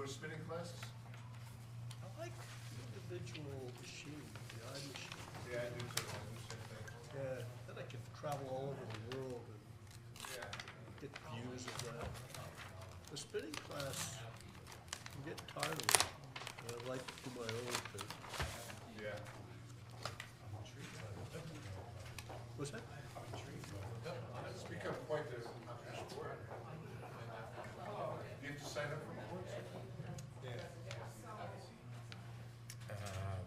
go to spinning classes? I like individual machine, the eye machine. Yeah, I do too. I do the same thing. Yeah, then I can travel all over the world and Yeah. get views of that. The spinning class, I'm getting tired of it. I like to do my own thing. Yeah. What's that? It's become quite the sport. You have to sign up for boards? Yeah.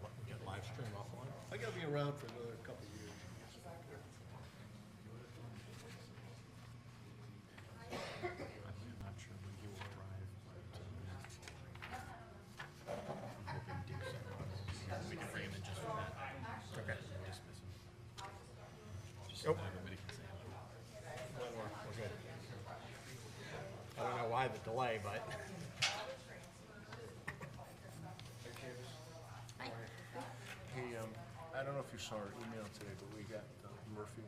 What, we get live stream offline? I gotta be around for another couple of years. I'm not sure when he will arrive, but I'm hoping decent. We can bring him in just for that. Okay. Dismiss him. Just so Nope. that everybody can say hello. We're good. I don't know why the delay, but Hey, I don't know if you saw our email today, but we got Murphy,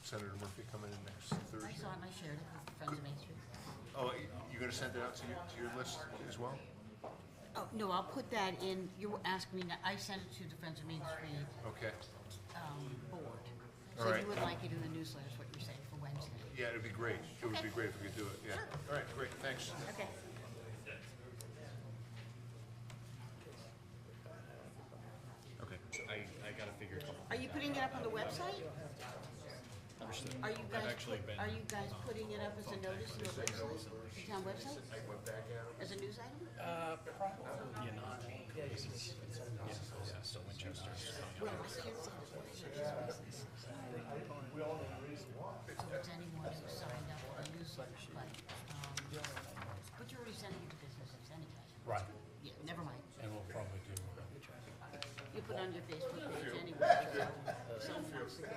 Senator Murphy coming in next I Thursday. saw it and I shared it with Friends of Main Street. Oh, you're gonna send it out to your list as well? Oh, no, I'll put that in, you were asking me, I sent it to the Friends of Main Street, Okay. board. All So right. you would like it in the newsletter, is what you're saying, for Wednesday? Yeah, it'd be great. It would be great if we could do it, yeah. All right, great, thanks. Okay. Okay, so I gotta figure a couple. Are you putting it up on the website? Understood. Are you I've guys, actually been. are you guys putting it up as a notice in the website, the town website, I went back at him. as a news item? Probably not. Yeah, so Winchester's coming Well, up. I can't say the website. So it's anyone who signed up for the newsletter, but you're already sending it to businesses anyway. Right, Yeah, never mind. and we'll probably do. You put on your Facebook page anyway, so months ago.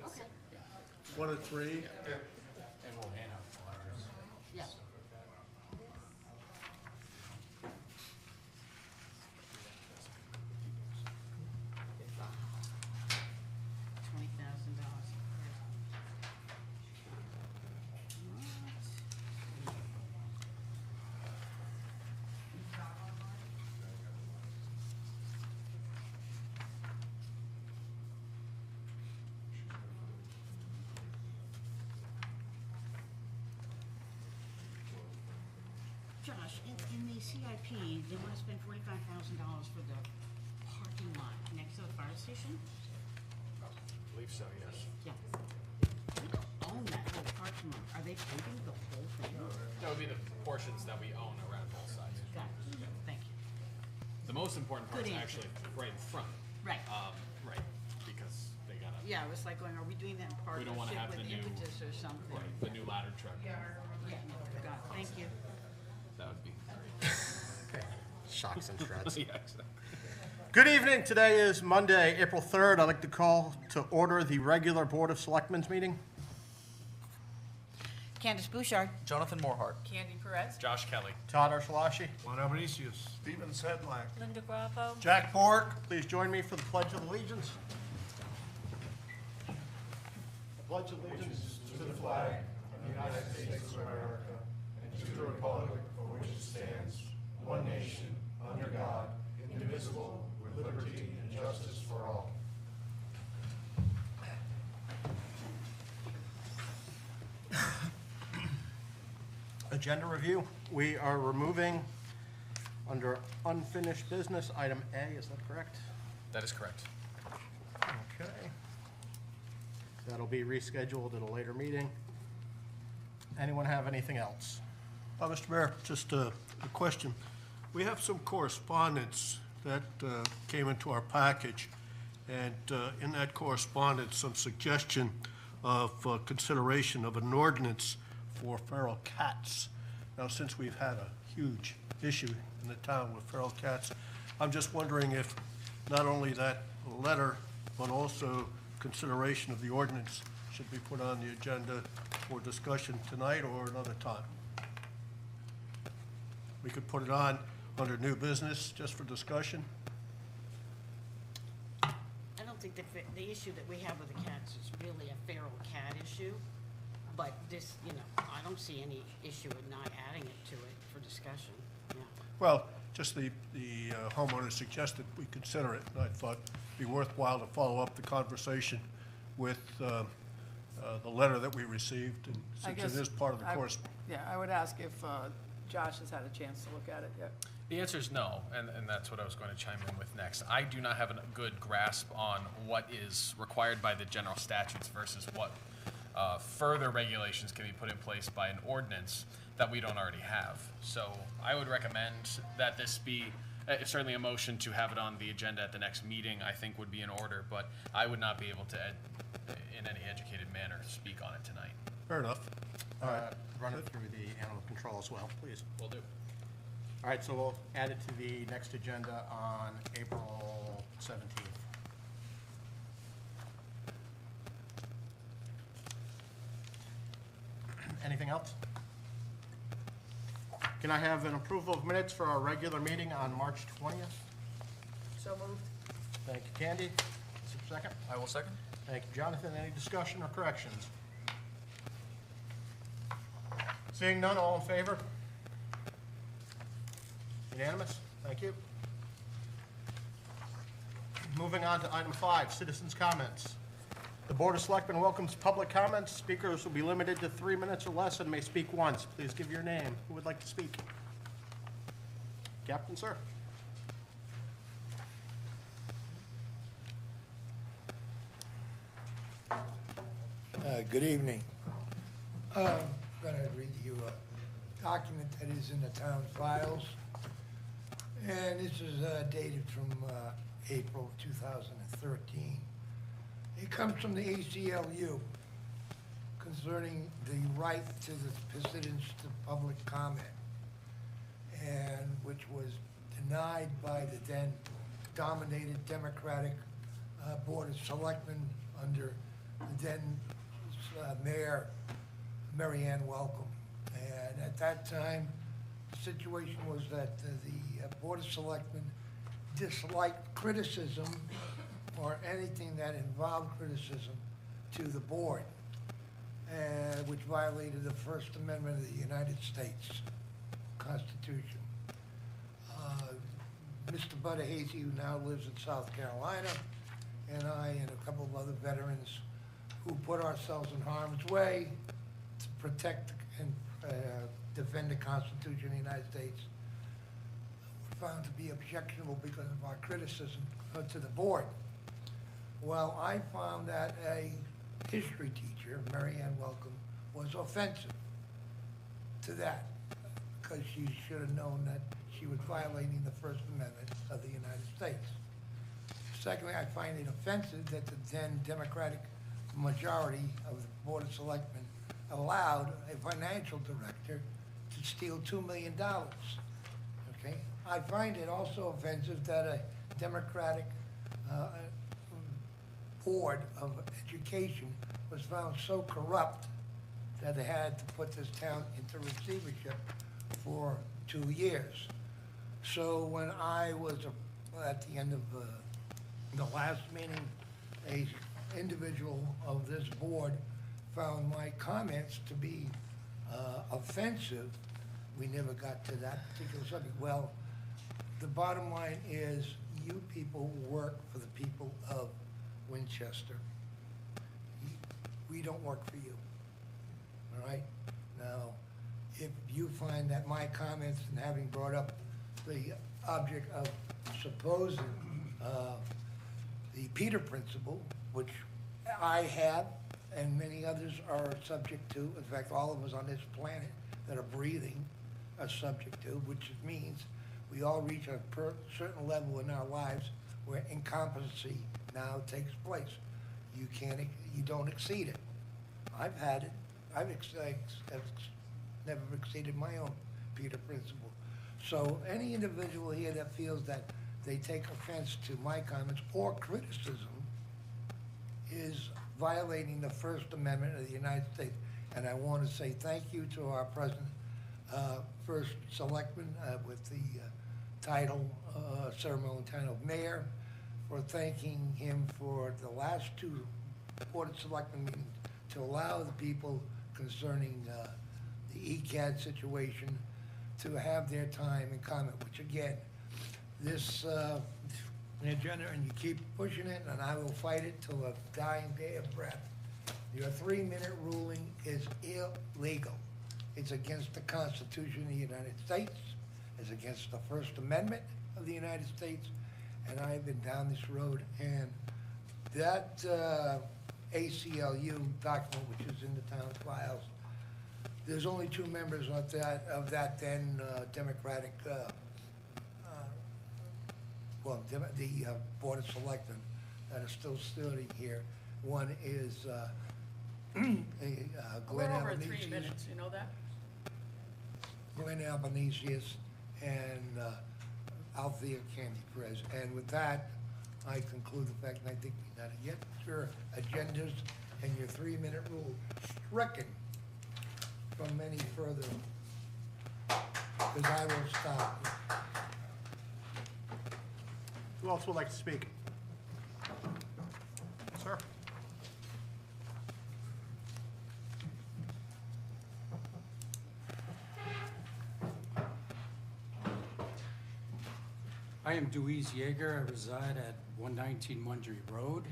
Okay, 1 of 3. And we'll hand out flyers. yeah. $20,000. Josh, in the CIP, they want to spend $45,000 for the parking lot next to the fire station? I believe so, yes. Yeah. We don't own that whole parking lot. Are they paving the whole thing? That would be the portions that we own around both sides. Got it. Thank you. The most important part Good is answer. actually right in front. Right. Right, because they gotta, Yeah, it was like going, are we doing that in We don't wanna partnership have with the new- Impetus or something? right, the new ladder truck. Yeah, got it. Thank you. That would be shocks and shreds. Yeah, exactly. Good evening. Today is Monday, April 3rd. I'd like to call to order the regular Board of Selectmen's meeting. Candace Bouchard. Jonathan Morehart. Candy Perez. Josh Kelly. Todd Archelashi. Juan Albanesius. Steven Sedlak. Linda Grappo. Jack Bork, please join me for the Pledge of Allegiance. I pledge allegiance to the flag of the United States of America and to the republic for which it stands, one nation, under God, indivisible, with liberty and justice for all. Agenda review. We are removing under unfinished business, item A, is that correct? That is correct. Okay. That'll be rescheduled at a later meeting. Anyone have anything else? Mr. Mayor, just a question. We have some correspondence that came into our package, and in that correspondence, some suggestion of consideration of an ordinance for feral cats. Now, since we've had a huge issue in the town with feral cats, I'm just wondering if not only that letter, but also consideration of the ordinance should be put on the agenda for discussion tonight or another time. We could put it on under new business, just for discussion. I don't think the issue that we have with the cats is really a feral cat issue, but this, I don't see any issue with not adding it to it for discussion, yeah. Well, just the homeowner suggested we consider it, and I thought it'd be worthwhile to follow up the conversation with the letter that we received, and I since guess it is part of the I- course. Yeah, I would ask if Josh has had a chance to look at it yet. The answer is no, and that's what I was going to chime in with next. I do not have a good grasp on what is required by the general statutes versus what further regulations can be put in place by an ordinance that we don't already have. So I would recommend that this be, certainly a motion to have it on the agenda at the next meeting, I think would be in order, but I would not be able to, in any educated manner, speak on it tonight. Fair enough. All right. Run it through the animal control as well, please. Will do. All right, so we'll add it to the next agenda on April 17th. Anything else? Can I have an approval of minutes for our regular meeting on March 20th? So moved. Thank you, Candy. Is there a second? I will second. Thank you, Jonathan. Any discussion or corrections? Seeing none, all in favor? Unanimous? Thank you. Moving on to item 5, citizens' comments. The Board of Selectmen welcomes public comments. Speakers will be limited to 3 minutes or less and may speak once. Please give your name. Who would like to speak? Captain, sir. Good evening. I'm going to read you a document that is in the town files. And this is dated from April 2013. It comes from the ACLU concerning the right to the precedence to public comment, and which was denied by the then dominated Democratic Board of Selectmen under the then Mayor Mary Ann Welcome. And at that time, the situation was that the Board of Selectmen disliked criticism or anything that involved criticism to the board, which violated the First Amendment of the United States Constitution. Mr. Butterhazy, who now lives in South Carolina, and I and a couple of other veterans who put ourselves in harm's way to protect and defend the Constitution of the United States, were found to be objectionable because of our criticism to the board. Well, I found that a history teacher, Mary Ann Welcome, was offensive to that, because she should have known that she was violating the First Amendment of the United States. Secondly, I find it offensive that the then Democratic majority of the Board of Selectmen allowed a financial director to steal $2 million. Okay? I find it also offensive that a Democratic Board of Education was found so corrupt that they had to put this town into receivership for 2 years. So when I was at the end of the last meeting, a individual of this board found my comments to be offensive. We never got to that particular subject. Well, the bottom line is you people work for the people of Winchester. We don't work for you, all right? Now, if you find that my comments and having brought up the object of supposing the Peter Principle, which I have and many others are subject to, in fact, all of us on this planet that are breathing are subject to, which means we all reach a certain level in our lives where incompetency now takes place. You don't exceed it. I've had it. I've never exceeded my own Peter Principle. So any individual here that feels that they take offense to my comments or criticism is violating the First Amendment of the United States. And I want to say thank you to our present first selectman with the ceremonial title of mayor, for thanking him for the last 2 Board of Selectmen meetings to allow the people concerning the ECAD situation to have their time and comment, which again, this agenda, and you keep pushing it, and I will fight it till a dying day of breath. Your 3-minute ruling is illegal. It's against the Constitution of the United States. It's against the First Amendment of the United States. And I've been down this road, and that ACLU document, which is in the town files, there's only 2 members of that then Democratic, the Board of Selectmen that are still sitting here. One is Glenn We're over 3 Albanese, minutes, you know that? Glenn Albanese, and Althea Candy Perez. And with that, I conclude the fact, and I think we got to get your agendas and your 3-minute rule stricken from any further, because I will stop. Who else would like to speak? Sir? I am Dewey's Yeager. I reside at 119 Mundry Road.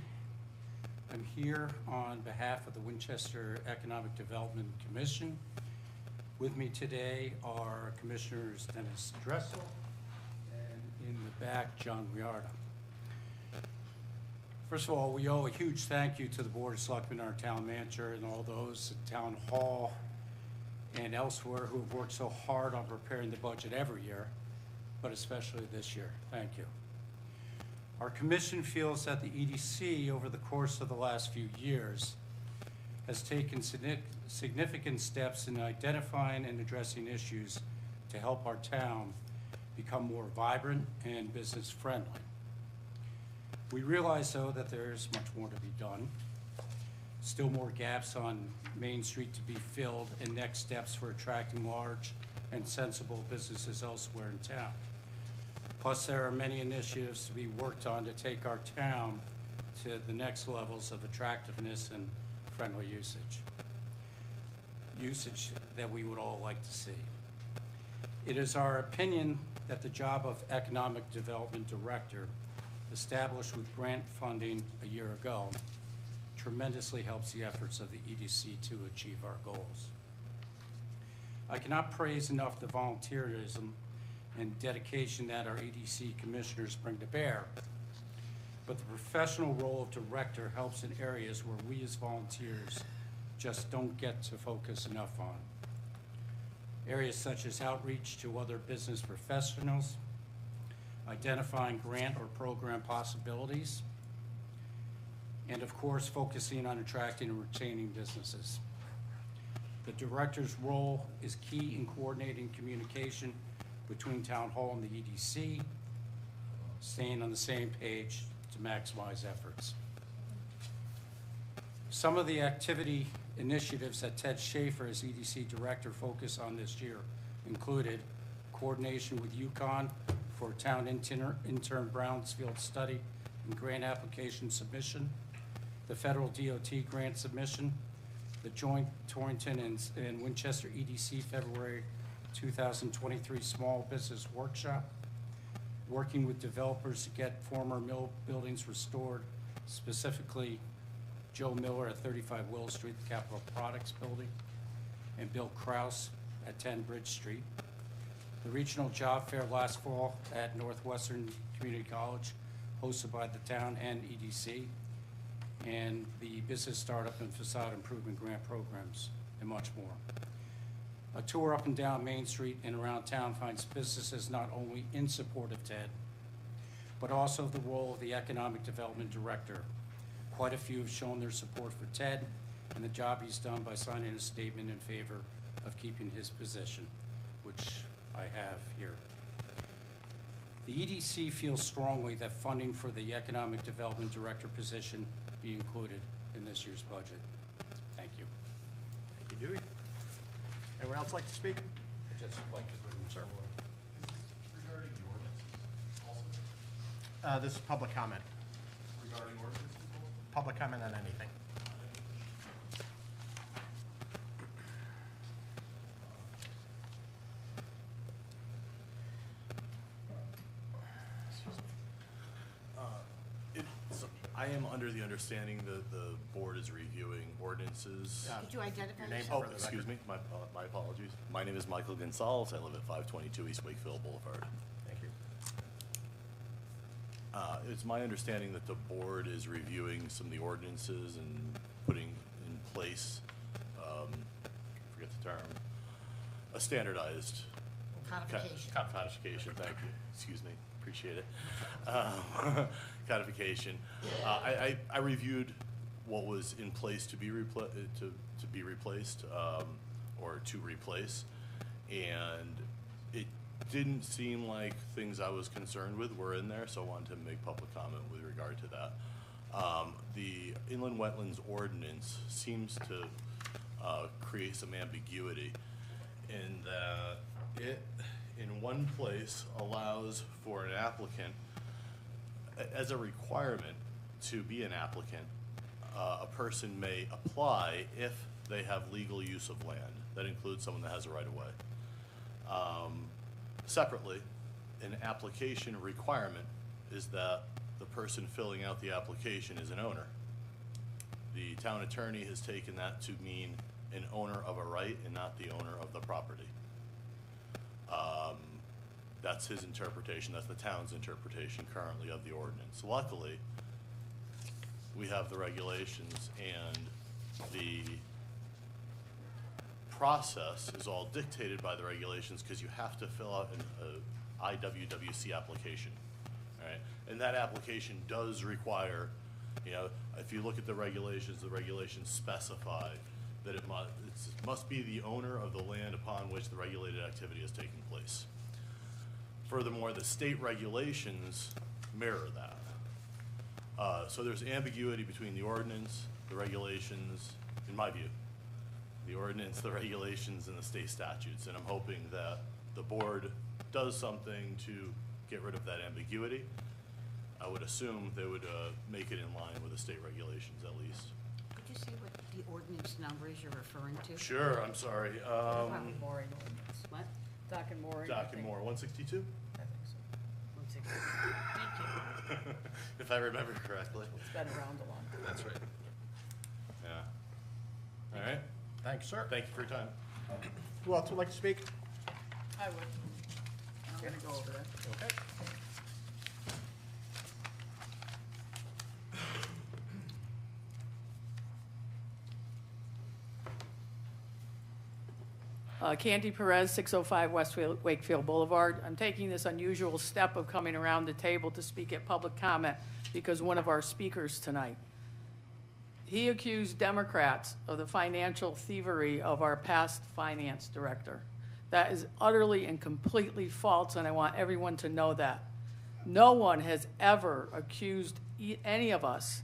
I'm here on behalf of the Winchester Economic Development Commission. With me today are Commissioners Dennis Dressel and in the back, John Riarda. First of all, we owe a huge thank you to the Board of Selectmen, our town manager, and all those at Town Hall and elsewhere who have worked so hard on preparing the budget every year, but especially this year. Thank you. Our commission feels that the EDC, over the course of the last few years, has taken significant steps in identifying and addressing issues to help our town become more vibrant and business-friendly. We realize, though, that there's much more to be done. Still more gaps on Main Street to be filled, and next steps for attracting large and sensible businesses elsewhere in town. Plus, there are many initiatives to be worked on to take our town to the next levels of attractiveness and friendly usage that we would all like to see. It is our opinion that the job of Economic Development Director, established with grant funding a year ago, tremendously helps the efforts of the EDC to achieve our goals. I cannot praise enough the volunteerism and dedication that our EDC commissioners bring to bear, but the professional role of director helps in areas where we as volunteers just don't get to focus enough on. Areas such as outreach to other business professionals, identifying grant or program possibilities, and of course, focusing on attracting and retaining businesses. The director's role is key in coordinating communication between Town Hall and the EDC, staying on the same page to maximize efforts. Some of the activity initiatives that Ted Schaefer as EDC director focused on this year included coordination with UConn for town intern Brownsfield study and grant application submission, the federal DOT grant submission, the joint Torrington and Winchester EDC February 2023 Small Business Workshop, working with developers to get former mill buildings restored, specifically Joe Miller at 35 Willow Street, the Capital Products Building, and Bill Kraus at 10 Bridge Street. The regional job fair last fall at Northwestern Community College, hosted by the town and EDC, and the business startup and facade improvement grant programs, and much more. A tour up and down Main Street and around town finds businesses not only in support of TED, but also the role of the Economic Development Director. Quite a few have shown their support for TED and the job he's done by signing a statement in favor of keeping his position, which I have here. The EDC feels strongly that funding for the Economic Development Director position be included in this year's budget. Thank you. Thank you, Dewey. Anyone else like to speak? I'd just like to bring this forward. Regarding the ordinances also? This is public comment. Regarding ordinances also? Public comment on anything. I am under the understanding that the board is reviewing ordinances. Could you identify Your name yourself? Oh, excuse me, my apologies. My name is Michael Gonzalez. I live at 522 East Wakefield Boulevard. Thank you. It's my understanding that the board is reviewing some of the ordinances and putting in place, forget the term, a standardized Codification. Codification, thank you, excuse me, appreciate it. Codification. I reviewed what was in place to be replaced, or to replace, and it didn't seem like things I was concerned with were in there, so I wanted to make public comment with regard to that. The inland wetlands ordinance seems to create some ambiguity in that it, in one place, allows for an applicant, as a requirement to be an applicant, a person may apply if they have legal use of land. That includes someone that has a right-of-way. Separately, an application requirement is that the person filling out the application is an owner. The town attorney has taken that to mean an owner of a right and not the owner of the property. That's his interpretation, that's the town's interpretation currently of the ordinance. Luckily, we have the regulations, and the process is all dictated by the regulations because you have to fill out an IWWC application, all right? And that application does require, you know, if you look at the regulations specify that it must be the owner of the land upon which the regulated activity is taking place. Furthermore, the state regulations mirror that. So there's ambiguity between the ordinance, the regulations, in my view, the ordinance, the regulations, and the state statutes. And I'm hoping that the board does something to get rid of that ambiguity. I would assume they would make it in line with the state regulations at least. Could you say what the ordinance number is you're referring to? Sure, I'm sorry. Dock and mooring ordinance. What? Dock and mooring. I Dock and think. more, 162? I think so. 160. Thank you. If I remember correctly. It's been around a long time. That's right. Yeah. All right. Thanks, sir. Thank you for your time. Who else would like to speak? I would. I'm gonna go over that. Okay. Candy Perez, 605 West Wakefield Boulevard. I'm taking this unusual step of coming around the table to speak at public comment because one of our speakers tonight, he accused Democrats of the financial thievery of our past finance director. That is utterly and completely false, and I want everyone to know that. No one has ever accused any of us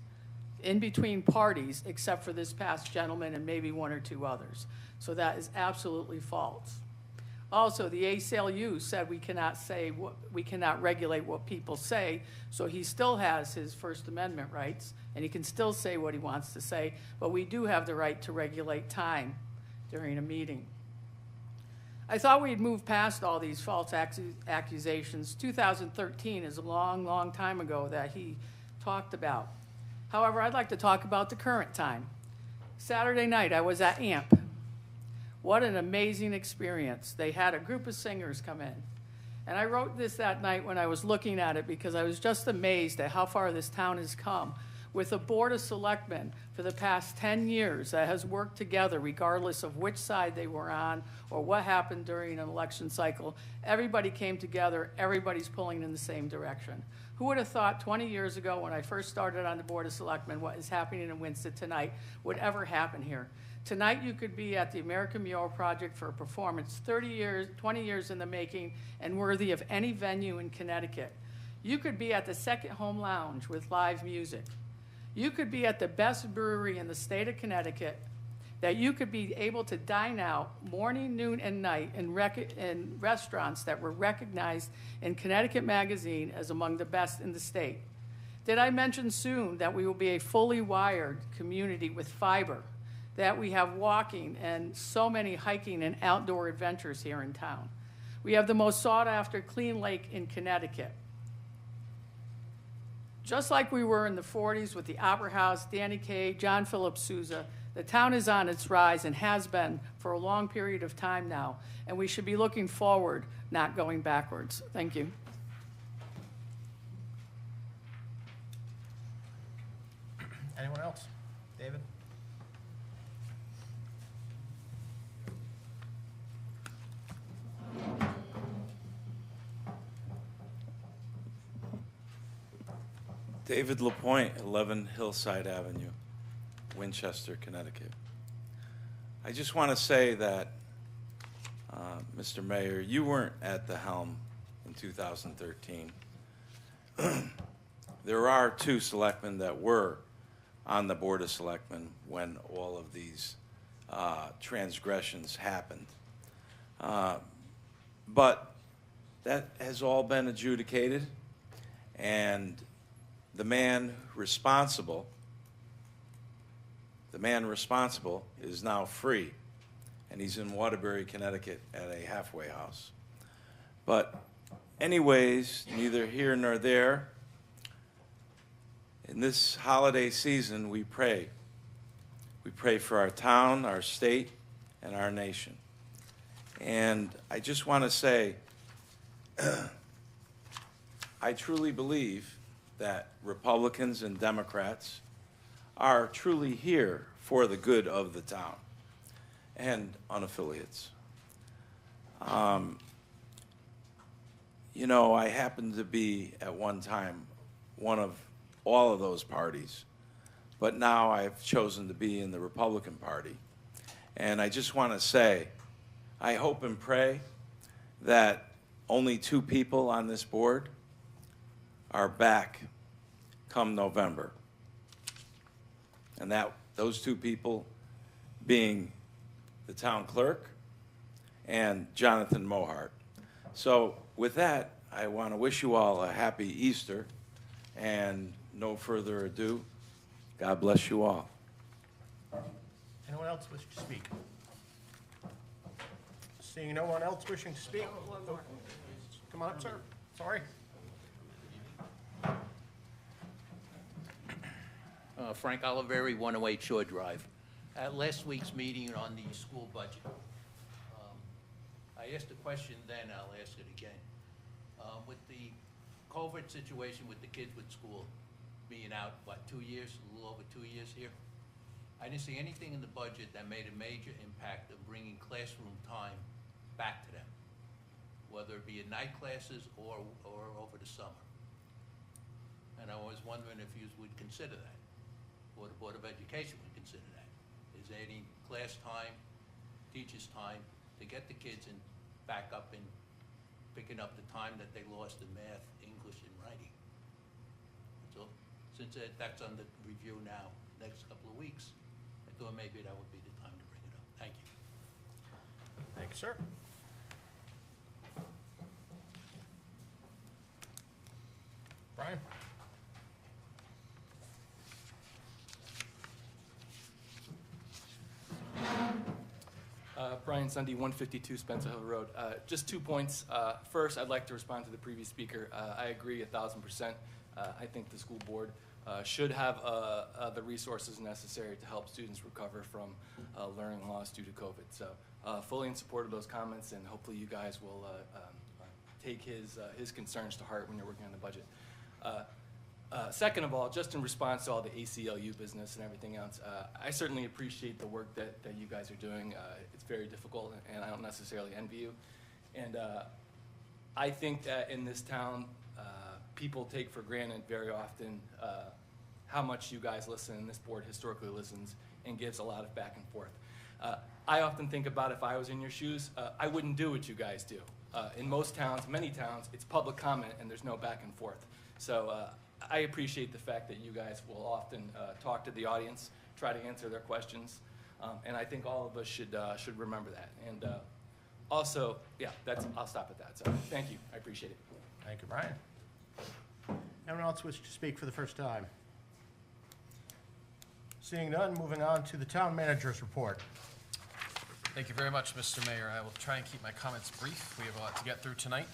in between parties except for this past gentleman and maybe one or two others. So that is absolutely false. Also, the ACLU said we cannot regulate what people say, so he still has his First Amendment rights, and he can still say what he wants to say, but we do have the right to regulate time during a meeting. I thought we'd move past all these false accusations. 2013 is a long, long time ago that he talked about. However, I'd like to talk about the current time. Saturday night, I was at AMP. What an amazing experience. They had a group of singers come in. And I wrote this that night when I was looking at it because I was just amazed at how far this town has come with a board of selectmen for the past 10 years that has worked together regardless of which side they were on or what happened during an election cycle. Everybody came together, everybody's pulling in the same direction. Who would have thought 20 years ago when I first started on the board of selectmen what is happening in Winston tonight would ever happen here? Tonight you could be at the American Mural Project for a performance 20 years in the making and worthy of any venue in Connecticut. You could be at the Second Home Lounge with live music. You could be at the best brewery in the state of Connecticut, that you could be able to dine out morning, noon, and night in restaurants that were recognized in Connecticut Magazine as among the best in the state. Did I mention soon that we will be a fully wired community with fiber, that we have walking and so many hiking and outdoor adventures here in town? We have the most sought-after clean lake in Connecticut. Just like we were in the 40s with the Opera House, Danny Kaye, John Philip Sousa, the town is on its rise and has been for a long period of time now, and we should be looking forward, not going backwards. Thank you. Anyone else? David? David LaPointe, 11 Hillside Avenue, Winchester, Connecticut. I just want to say that, Mr. Mayor, you weren't at the helm in 2013. There are 2 selectmen that were on the Board of Selectmen when all of these transgressions happened. But that has all been adjudicated, and the man responsible is now free, and he's in Waterbury, Connecticut at a halfway house. But anyways, neither here nor there. In this holiday season, we pray. We pray for our town, our state, and our nation. And I just want to say, I truly believe that Republicans and Democrats are truly here for the good of the town and unaffiliates. You know, I happened to be at one time one of all of those parties, but now I've chosen to be in the Republican Party. And I just want to say, I hope and pray that only 2 people on this board are back come November. And that those 2 people being the town clerk and Jonathan Mohart. So with that, I want to wish you all a happy Easter, and no further ado, God bless you all. Anyone else wish to speak? Seeing no one else wishing to speak? Oh, come on up, sir. Sorry. Frank Oliveri, 108 Shore Drive. At last week's meeting on the school budget, I asked a question then, I'll ask it again. With the COVID situation with the kids with school being out, what, 2 years, a little over 2 years here? I didn't see anything in the budget that made a major impact of bringing classroom time back to them, whether it be in night classes or over the summer. And I was wondering if you would consider that, or the Board of Education would consider that. Is there any class time, teachers' time, to get the kids in, back up and picking up the time that they lost in math, English, and writing? So, since that's under review now, next couple of weeks, I thought maybe that would be the time to bring it up. Thank you. Thank you, sir. Brian? Brian Sunday, 152 Spencer Hill Road. Just 2 points. First, I'd like to respond to the previous speaker. I agree 1,000%. I think the school board should have the resources necessary to help students recover from learning loss due to COVID. So fully in support of those comments, and hopefully you guys will take his concerns to heart when you're working on the budget. Second of all, just in response to all the ACLU business and everything else, I certainly appreciate the work that you guys are doing. It's very difficult, and I don't necessarily envy you. And I think that in this town, people take for granted very often how much you guys listen, and this board historically listens and gives a lot of back and forth. I often think about if I was in your shoes, I wouldn't do what you guys do. In most towns, many towns, it's public comment and there's no back and forth. So I appreciate the fact that you guys will often talk to the audience, try to answer their questions, and I think all of us should remember that. And also, yeah, I'll stop at that. So thank you, I appreciate it. Thank you, Brian. Anyone else wish to speak for the first time? Seeing none, moving on to the town manager's report. Thank you very much, Mr. Mayor. I will try and keep my comments brief. We have a lot to get through tonight.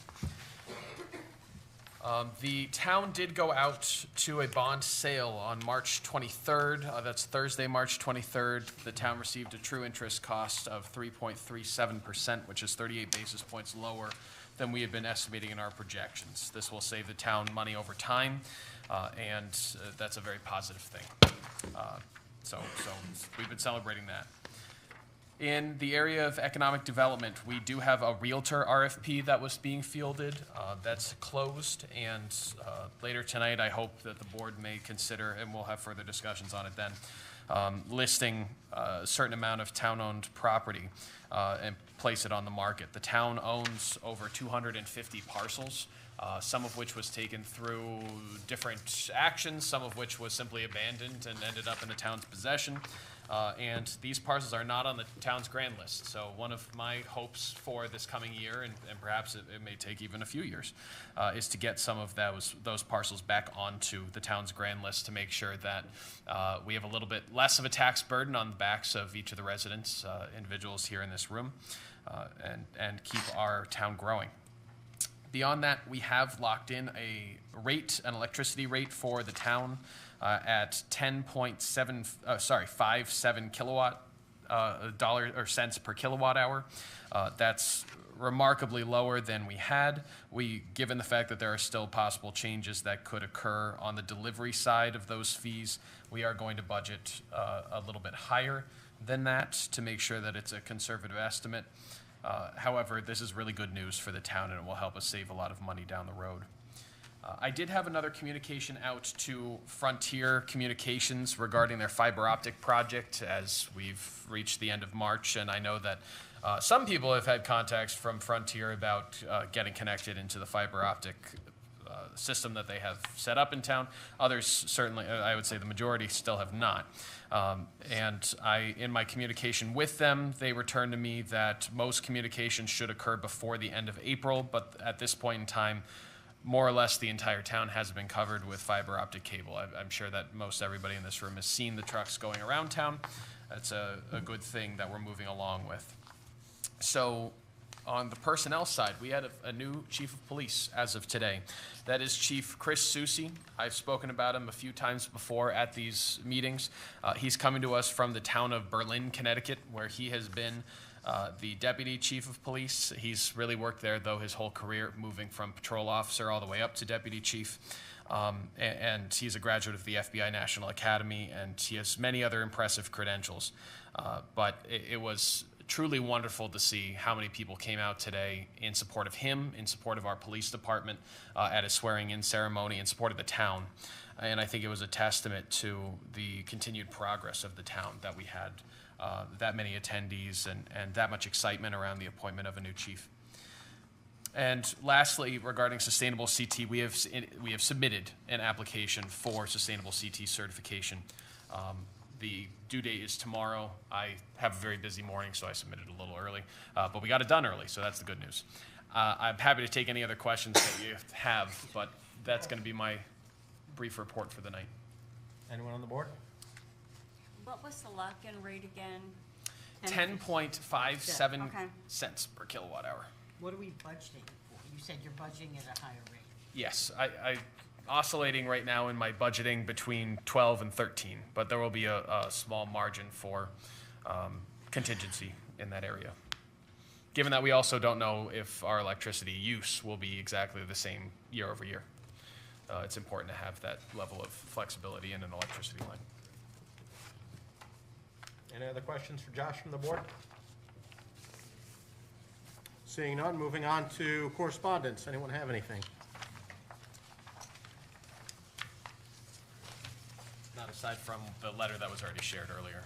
The town did go out to a bond sale on March 23rd. That's Thursday, March 23rd. The town received a true interest cost of 3.37%, which is 38 basis points lower than we had been estimating in our projections. This will save the town money over time, and that's a very positive thing. So we've been celebrating that. In the area of economic development, we do have a Realtor RFP that was being fielded. That's closed, and later tonight, I hope that the board may consider, and we'll have further discussions on it then, listing a certain amount of town-owned property and place it on the market. The town owns over 250 parcels, some of which was taken through different actions, some of which was simply abandoned and ended up in the town's possession. And these parcels are not on the town's grand list. So one of my hopes for this coming year, and perhaps it may take even a few years, is to get some of those parcels back onto the town's grand list to make sure that we have a little bit less of a tax burden on the backs of each of the residents, individuals here in this room, and keep our town growing. Beyond that, we have locked in an electricity rate for the town at 57 kilowatt cents per kilowatt hour. That's remarkably lower than we had. Given the fact that there are still possible changes that could occur on the delivery side of those fees, we are going to budget a little bit higher than that to make sure that it's a conservative estimate. However, this is really good news for the town, and it will help us save a lot of money down the road. I did have another communication out to Frontier Communications regarding their fiber optic project as we've reached the end of March, and I know that some people have had contacts from Frontier about getting connected into the fiber optic system that they have set up in town. Others certainly, I would say the majority, still have not. And in my communication with them, they returned to me that most communication should occur before the end of April, but at this point in time, more or less the entire town has been covered with fiber optic cable. I'm sure that most everybody in this room has seen the trucks going around town. That's a good thing that we're moving along with. So on the personnel side, we had a new chief of police as of today. That is Chief Chris Soucy. I've spoken about him a few times before at these meetings. He's coming to us from the town of Berlin, Connecticut, where he has been the deputy chief of police. He's really worked there, though, his whole career, moving from patrol officer all the way up to deputy chief. And he's a graduate of the FBI National Academy, and he has many other impressive credentials. But it was truly wonderful to see how many people came out today in support of him, in support of our police department, at a swearing-in ceremony, in support of the town. And I think it was a testament to the continued progress of the town that we had that many attendees and that much excitement around the appointment of a new chief. And lastly, regarding Sustainable CT, we have submitted an application for Sustainable CT certification. The due date is tomorrow. I have a very busy morning, so I submitted a little early, but we got it done early, so that's the good news. I'm happy to take any other questions that you have, but that's going to be my brief report for the night. Anyone on the board? What was the lock-in rate again? 10.57 Okay. cents per kilowatt hour. What are we budgeting for? You said you're budgeting at a higher rate. Yes, I oscillating right now in my budgeting between 12 and 13, but there will be a small margin for contingency in that area. Given that we also don't know if our electricity use will be exactly the same year over year. It's important to have that level of flexibility in an electricity line. Any other questions for Josh from the board? Seeing none, moving on to correspondence. Anyone have anything? Not aside from the letter that was already shared earlier,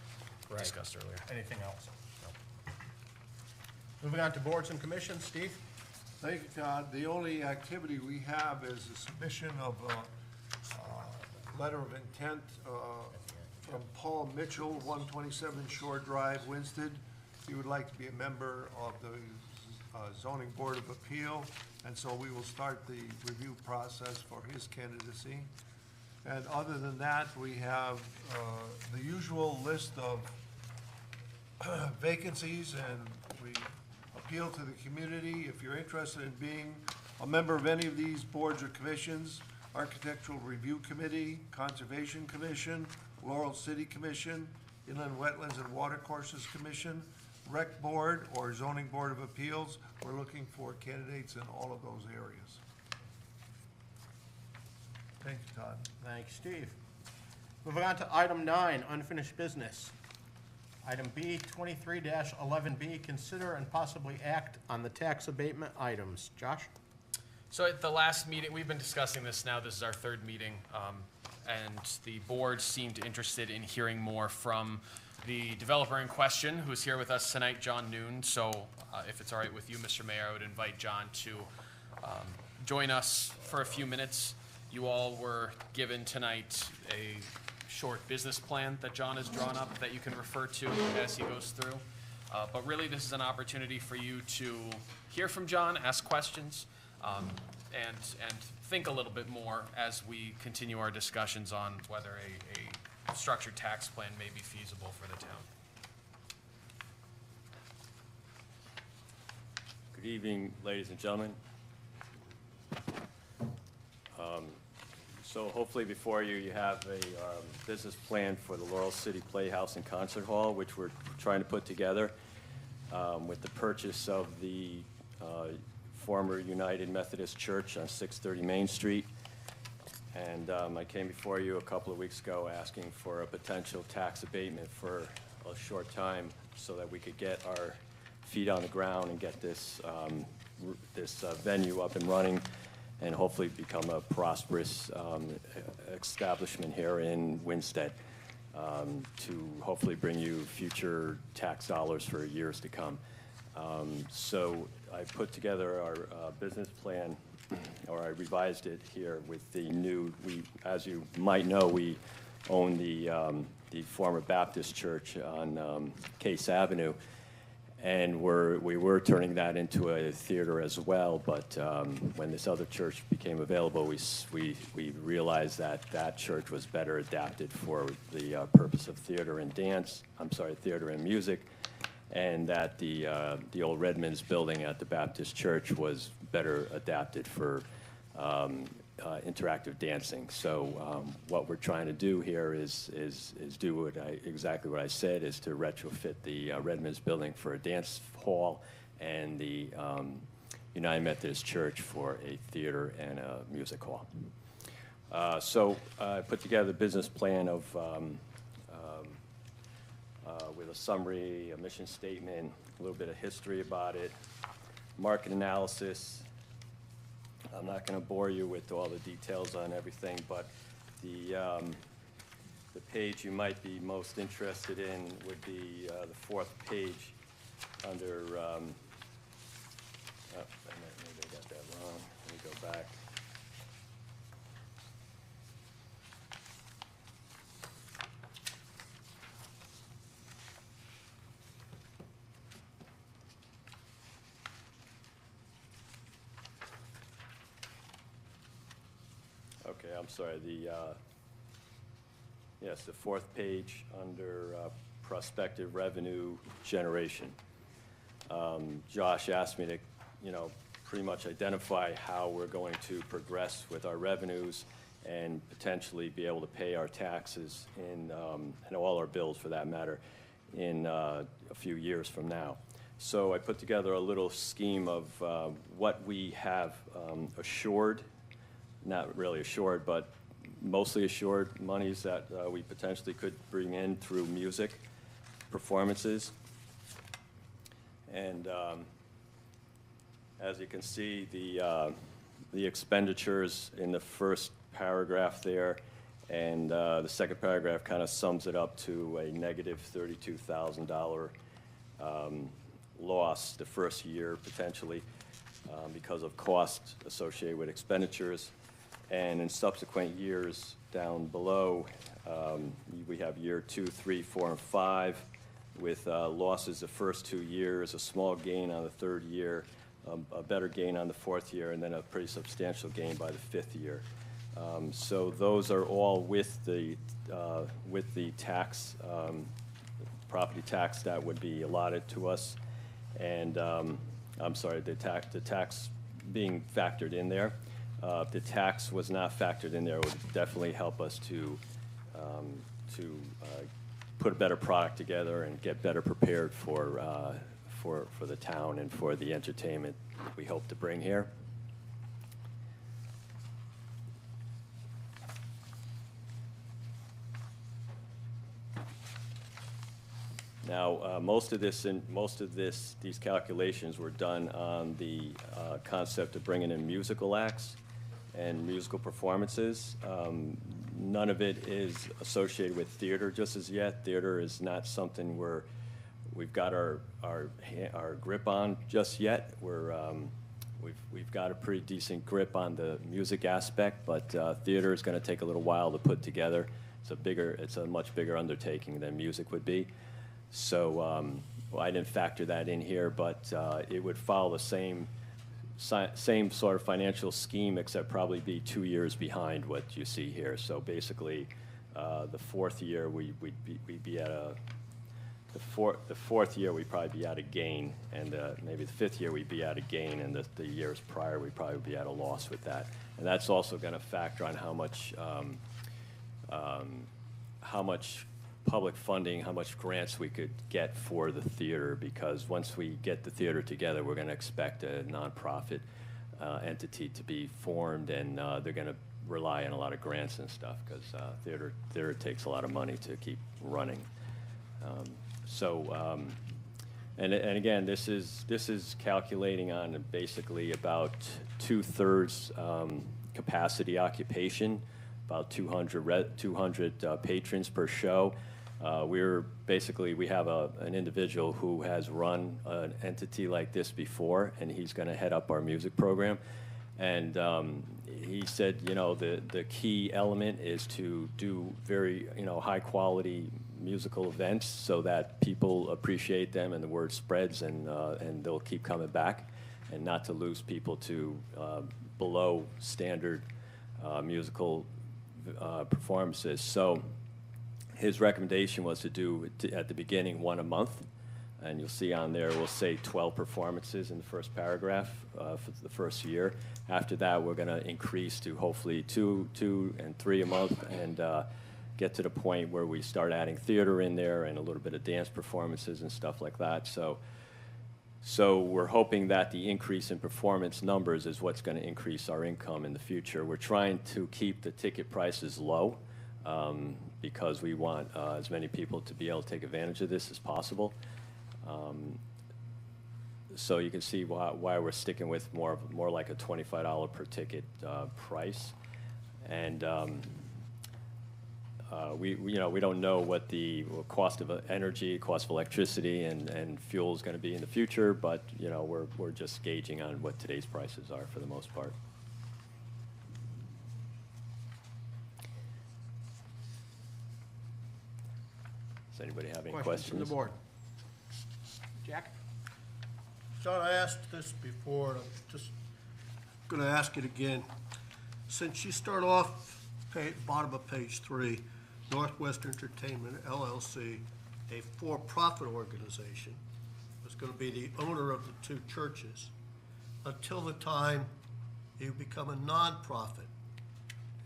discussed earlier. Anything else? No. Moving on to boards and commissions. Steve? Thank you, Todd. The only activity we have is a submission of a letter of intent from Paul Mitchell, 127 Shore Drive, Winston. He would like to be a member of the Zoning Board of Appeal, and so we will start the review process for his candidacy. And other than that, we have the usual list of vacancies, and we appeal to the community. If you're interested in being A member of any of these boards or commissions: Architectural Review Committee, Conservation Commission, Laurel City Commission, Inland Wetlands and Watercourses Commission, Rec Board, or Zoning Board of Appeals. We're looking for candidates in all of those areas. Thank you, Todd. Thanks, Steve. Moving on to item 9, unfinished business. Item B, 23-11B, consider and possibly act on the tax abatement items. Josh? So at the last meeting, we've been discussing this now, this is our third meeting, and the board seemed interested in hearing more from the developer in question, who is here with us tonight, John Noon. So if it's all right with you, Mr. Mayor, I would invite John to join us for a few minutes. You all were given tonight a short business plan that John has drawn up that you can refer to as he goes through. But really, this is an opportunity for you to hear from John, ask questions, and think a little bit more as we continue our discussions on whether a structured tax plan may be feasible for the town. Good evening, ladies and gentlemen. So hopefully before you, you have a business plan for the Laurel City Playhouse and Concert Hall, which we're trying to put together with the purchase of the former United Methodist Church on 630 Main Street. And I came before you a couple of weeks ago asking for a potential tax abatement for a short time so that we could get our feet on the ground and get this, venue up and running and hopefully become a prosperous establishment here in Winstead to hopefully bring you future tax dollars for years to come. So I put together our business plan, or I revised it here with the new, as you might know, we own the former Baptist church on Case Avenue, and we were turning that into a theater as well, but when this other church became available, we realized that that church was better adapted for the purpose of theater and theater and music, and that the old Redmond's building at the Baptist church was better adapted for interactive dancing. So what we're trying to do here is do exactly what I said, is to retrofit the Redmond's building for a dance hall and the United Methodist Church for a theater and a music hall. So I put together a business plan of with a summary, a mission statement, a little bit of history about it, market analysis. I'm not going to bore you with all the details on everything, but the page you might be most interested in would be the fourth page under, maybe I got that wrong. Let me go back. Okay, I'm sorry, yes, the fourth page under prospective revenue generation. Josh asked me to, pretty much identify how we're going to progress with our revenues and potentially be able to pay our taxes and all our bills for that matter in a few years from now. So I put together a little scheme of what we have assured, not really assured, but mostly assured monies that we potentially could bring in through music performances. And as you can see, the expenditures in the first paragraph there, and the second paragraph kind of sums it up to a negative $32,000 loss the first year potentially because of costs associated with expenditures. And in subsequent years down below, we have year 2, 3, 4, and 5 with losses the first 2 years, a small gain on the third year, a better gain on the fourth year, and then a pretty substantial gain by the fifth year. So those are all with the tax, property tax that would be allotted to us. And I'm sorry, the tax being factored in there. If the tax was not factored in there, it would definitely help us to put a better product together and get better prepared for the town and for the entertainment we hope to bring here. Now, these calculations were done on the concept of bringing in musical acts and musical performances. None of it is associated with theater just as yet. Theater is not something we've got our grip on just yet. We've got a pretty decent grip on the music aspect, but theater is going to take a little while to put together. It's a much bigger undertaking than music would be. So well, I didn't factor that in here, but it would follow the same sort of financial scheme, except probably be 2 years behind what you see here. So basically, the fourth year we'd be at the fourth year we'd probably be at a gain, and maybe the fifth year we'd be at a gain, and the years prior we'd probably be at a loss with that. And that's also going to factor on how much public funding, how much grants we could get for the theater, because once we get the theater together, we're going to expect a nonprofit entity to be formed, and they're going to rely on a lot of grants and stuff, because theater takes a lot of money to keep running. And again, this is calculating on basically about 2/3 capacity occupation, about 200 patrons per show. We have an individual who has run an entity like this before, and he's going to head up our music program. And he said, the key element is to do very, high quality musical events so that people appreciate them and the word spreads, and they'll keep coming back, and not to lose people to below standard musical performances. So his recommendation was to do at the beginning 1 a month, and you'll see on there we'll say 12 performances in the first paragraph for the first year. After that, we're going to increase to hopefully 2 and 3 a month, and get to the point where we start adding theater in there and a little bit of dance performances and stuff like that. So we're hoping that the increase in performance numbers is what's going to increase our income in the future. We're trying to keep the ticket prices low, because we want as many people to be able to take advantage of this as possible. So you can see why we're sticking with more like a $25 per ticket price. And we don't know what the cost of energy, cost of electricity, and fuel is going to be in the future, but we're just gauging on what today's prices are for the most part. Does anybody have any questions? From the board. Jack? John, I asked this before, and I'm just going to ask it again. Since you start off bottom of page 3, Northwest Entertainment LLC, a for-profit organization, was going to be the owner of the 2 churches until the time you become a nonprofit,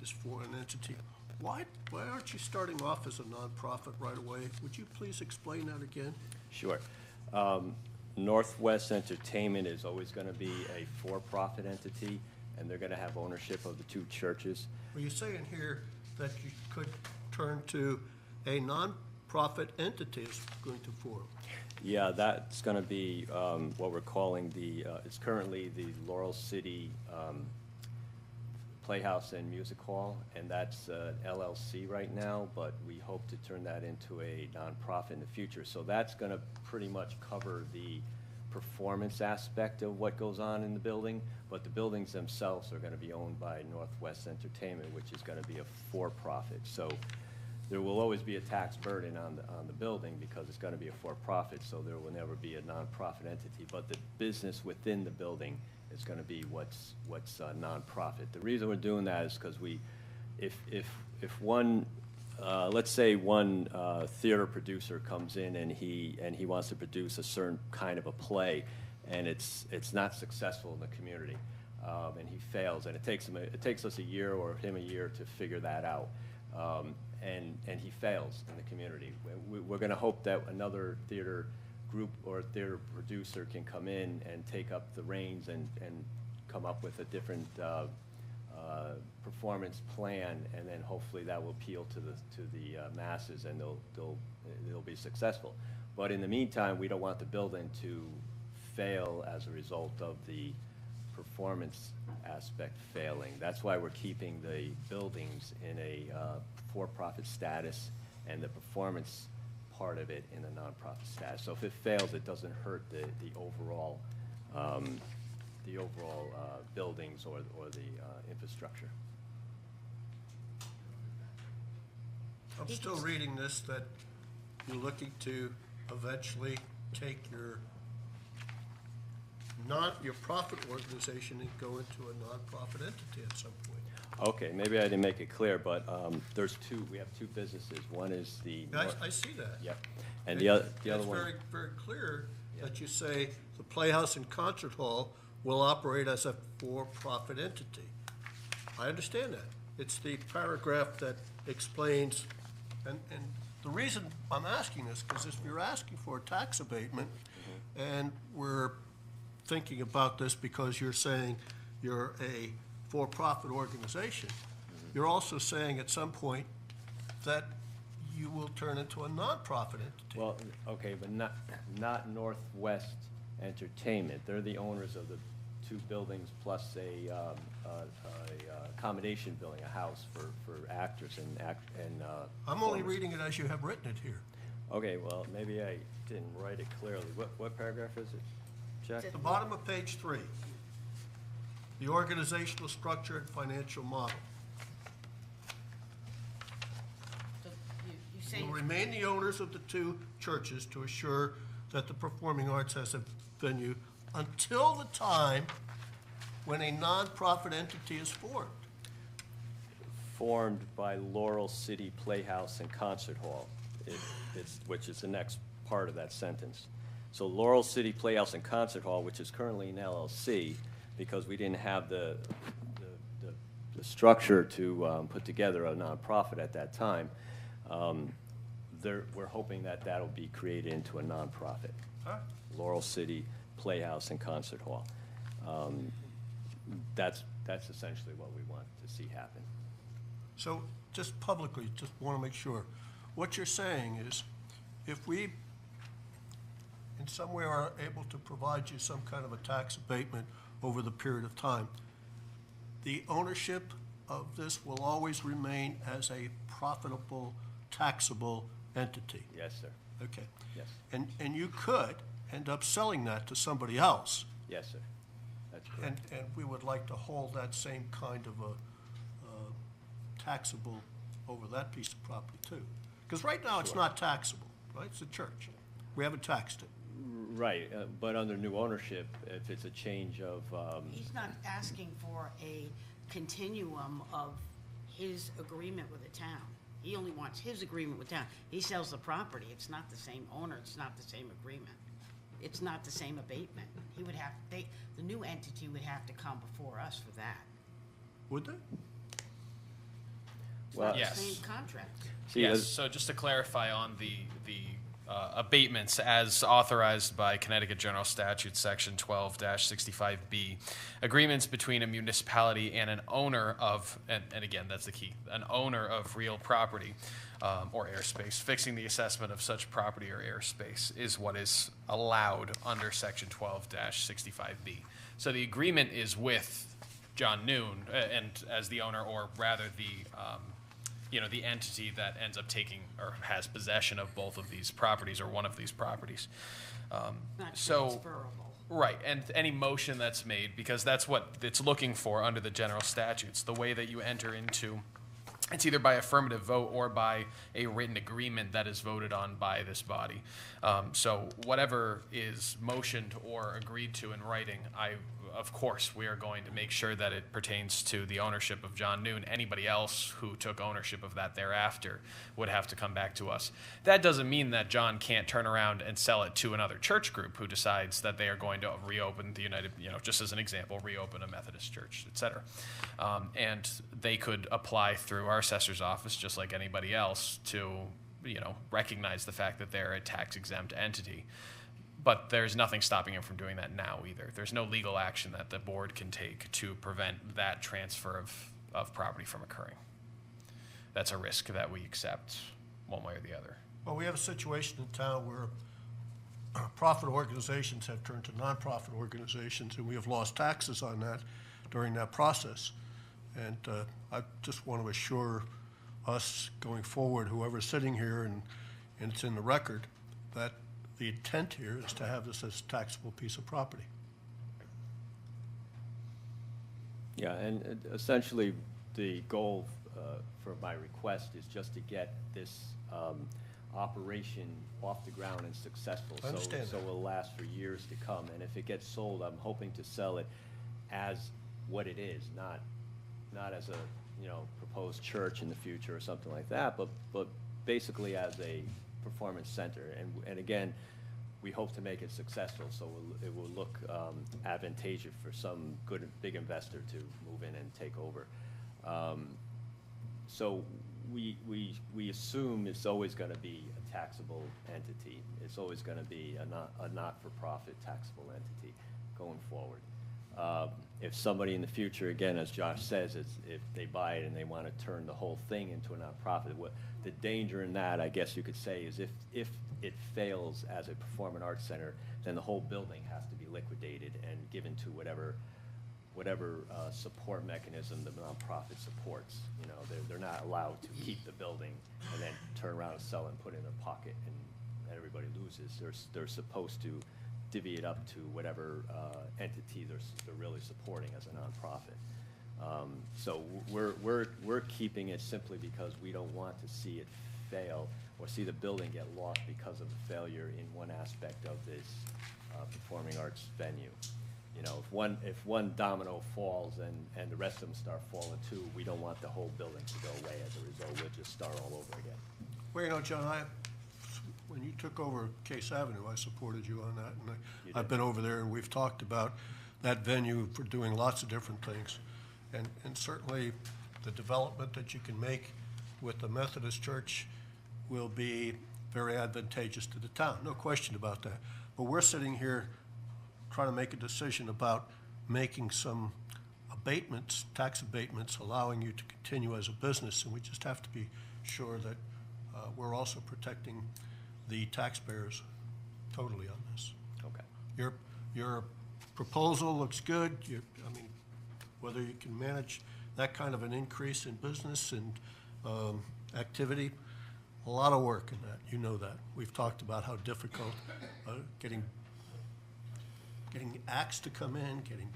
is for an entity. Why aren't you starting off as a nonprofit right away? Would you please explain that again? Sure. Northwest Entertainment is always going to be a for-profit entity, and they're going to have ownership of the 2 churches. Well, you're saying here that you could turn to a nonprofit entity is going to form. Yeah, that's going to be what we're calling it's currently the Laurel City Playhouse and Music Hall, and that's LLC right now, but we hope to turn that into a nonprofit in the future. So that's going to pretty much cover the performance aspect of what goes on in the building, but the buildings themselves are going to be owned by Northwest Entertainment, which is going to be a for-profit. So there will always be a tax burden on the building because it's going to be a for-profit, so there will never be a nonprofit entity, but the business within the building is going to be what's nonprofit. The reason we're doing that is because if one let's say one theater producer comes in and he wants to produce a certain kind of a play, and it's not successful in the community. and he fails, and it takes us a year or him a year to figure that out. And he fails in the community. We're going to hope that another theater group or theater producer can come in and take up the reins and come up with a different performance plan, and then hopefully that will appeal to the masses, and they'll be successful. But in the meantime, we don't want the building to fail as a result of the performance aspect failing. That's why we're keeping the buildings in a for-profit status and the performance part of it in a nonprofit status. So if it fails, it doesn't hurt the overall buildings or the infrastructure. I'm still reading this, that you're looking to eventually take your profit organization and go into a nonprofit entity at some point. Okay, maybe I didn't make it clear, but we have two businesses. One is the. I see that. Yep. And the other one. It's very, very clear that you say the Playhouse and Concert Hall will operate as a for-profit entity. I understand that. It's the paragraph that explains, and the reason I'm asking this, because if you're asking for a tax abatement, and we're thinking about this because you're saying you're a for-profit organization, you're also saying at some point that you will turn into a nonprofit entity. Well, okay, but not Northwest Entertainment. They're the owners of the two buildings plus a accommodation building, a house for actors and I'm only reading it as you have written it here. Okay, well, maybe I didn't write it clearly. What paragraph is it, Jack? At the bottom of page 3, the organizational structure and financial model. So you say, Will remain the owners of the two churches to assure that the performing arts has a venue until the time when a nonprofit entity is formed. Formed by Laurel City Playhouse and Concert Hall, which is the next part of that sentence. So Laurel City Playhouse and Concert Hall, which is currently an LLC, because we didn't have the structure to put together a nonprofit at that time, we're hoping that that'll be created into a nonprofit. Laurel City Playhouse and Concert Hall. That's essentially what we want to see happen. So just publicly, just want to make sure, what you're saying is, if we in some way are able to provide you some kind of a tax abatement over the period of time, the ownership of this will always remain as a profitable, taxable entity. Yes, sir. Okay. Yes. And you could end up selling that to somebody else. Yes, sir. That's correct. And we would like to hold that same kind of a taxable over that piece of property too. Because right now it's not taxable, right? It's a church. We haven't taxed it. Right, but under new ownership, if it's a change of, he's not asking for a continuum of his agreement with the town. He only wants his agreement with town. He sells the property. It's not the same owner. It's not the same agreement. It's not the same abatement. He would have, the new entity would have to come before us for that. Would they? It's Well, not the Yes. same contract. Yes, so just to clarify on the abatements as authorized by Connecticut General Statute, Section 12-65B, agreements between a municipality and an owner of, and again, that's the key, an owner of real property or airspace, fixing the assessment of such property or airspace is what is allowed under Section 12-65B. So the agreement is with John Noon and as the owner, or rather the entity that ends up taking or has possession of both of these properties or one of these properties. Not So, transferable. right, and any motion that's made, because that's what it's looking for under the general statutes, the way that you enter into, it's either by affirmative vote or by a written agreement that is voted on by this body. So whatever is motioned or agreed to in writing, of course, we are going to make sure that it pertains to the ownership of John Noon. Anybody else who took ownership of that thereafter would have to come back to us. That doesn't mean that John can't turn around and sell it to another church group who decides that they are going to reopen the United, just as an example, reopen a Methodist church, et cetera. And they could apply through our assessor's office, just like anybody else, to, recognize the fact that they're a tax-exempt entity. But there's nothing stopping him from doing that now either. There's no legal action that the board can take to prevent that transfer of property from occurring. That's a risk that we accept one way or the other. Well, we have a situation in town where profit organizations have turned to nonprofit organizations, and we have lost taxes on that during that process. And I just want to assure us going forward, whoever's sitting here, and it's in the record, that the intent here is to have this as a taxable piece of property. Yeah, and essentially, the goal for my request is just to get this operation off the ground and successful. I understand so that. it will last for years to come. And if it gets sold, I'm hoping to sell it as what it is, not as a proposed church in the future or something like that, but basically as a performance center. And again, we hope to make it successful, so it will look advantageous for some good big investor to move in and take over. So we assume it's always going to be a taxable entity. It's always going to be a not-for-profit taxable entity going forward. If somebody in the future, again, as Josh says, if they buy it and they want to turn the whole thing into a nonprofit, the danger in that, I guess you could say, is if it fails as a performing arts center, then the whole building has to be liquidated and given to whatever support mechanism the nonprofit supports. They're not allowed to keep the building and then turn around and sell it and put it in their pocket and everybody loses. They're supposed to divvy it up to whatever entity they're really supporting as a nonprofit. So we're keeping it simply because we don't want to see it fail or see the building get lost because of the failure in one aspect of this performing arts venue. If one domino falls and the rest of them start falling too, we don't want the whole building to go away as a result. We'll just start all over again. Well, John, when you took over Case Avenue, I supported you on that, and I've been over there, and we've talked about that venue for doing lots of different things. And certainly, the development that you can make with the Methodist Church will be very advantageous to the town, no question about that. But we're sitting here trying to make a decision about making some abatements, tax abatements, allowing you to continue as a business, and we just have to be sure that we're also protecting the taxpayers totally on this. Okay. Your proposal looks good. Whether you can manage that kind of an increase in business and activity, a lot of work in that. You know that. We've talked about how difficult getting acts to come in, getting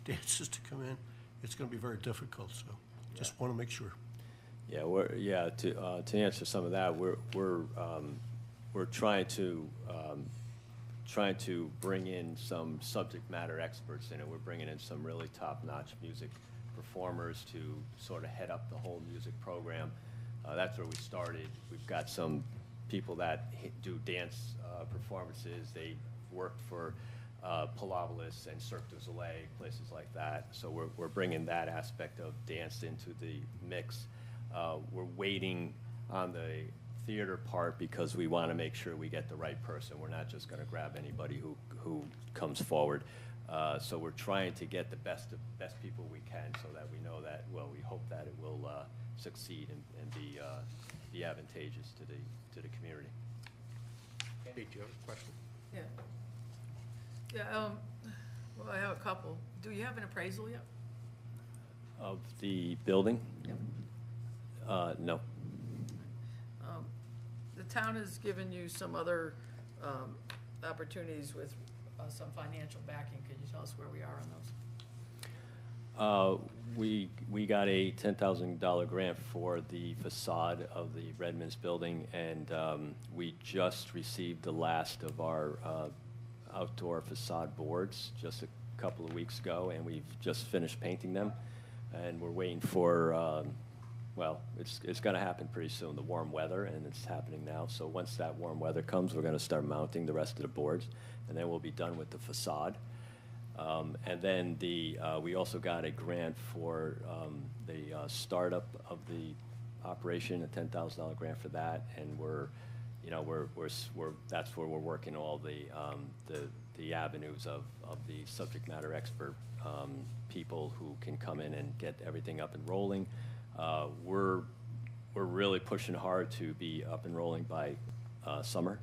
dances to come in. It's going to be very difficult. So, just want to make sure. Yeah, to answer some of that, we're trying to bring in some subject matter experts in it. We're bringing in some really top-notch music performers to sort of head up the whole music program. That's where we started. We've got some people that do dance performances. They worked for Pilopolis and Cirque du Soleil, places like that. So we're bringing that aspect of dance into the mix. We're waiting on the theater part because we want to make sure we get the right person. We're not just going to grab anybody who comes forward. So we're trying to get the best people we can so that we know that, well, we hope that it will succeed and be advantageous to the community. Andy, do you have a question? Well, I have a couple. Do you have an appraisal yet? Of the building? Yep. No. The town has given you some other opportunities with some financial backing. Could you tell us where we are on those? We got a $10,000 grant for the facade of the Redmond's building, and we just received the last of our outdoor facade boards just couple of weeks ago, and we've just finished painting them. And we're waiting for, well, it's going to happen pretty soon, the warm weather, and it's happening now. So once that warm weather comes, we're going to start mounting the rest of the boards, and then we'll be done with the facade. And then we also got a grant for the startup of the operation, a $10,000 grant for that, and that's where we're working all the avenues of the subject matter expert people who can come in and get everything up and rolling. We're really pushing hard to be up and rolling by summer.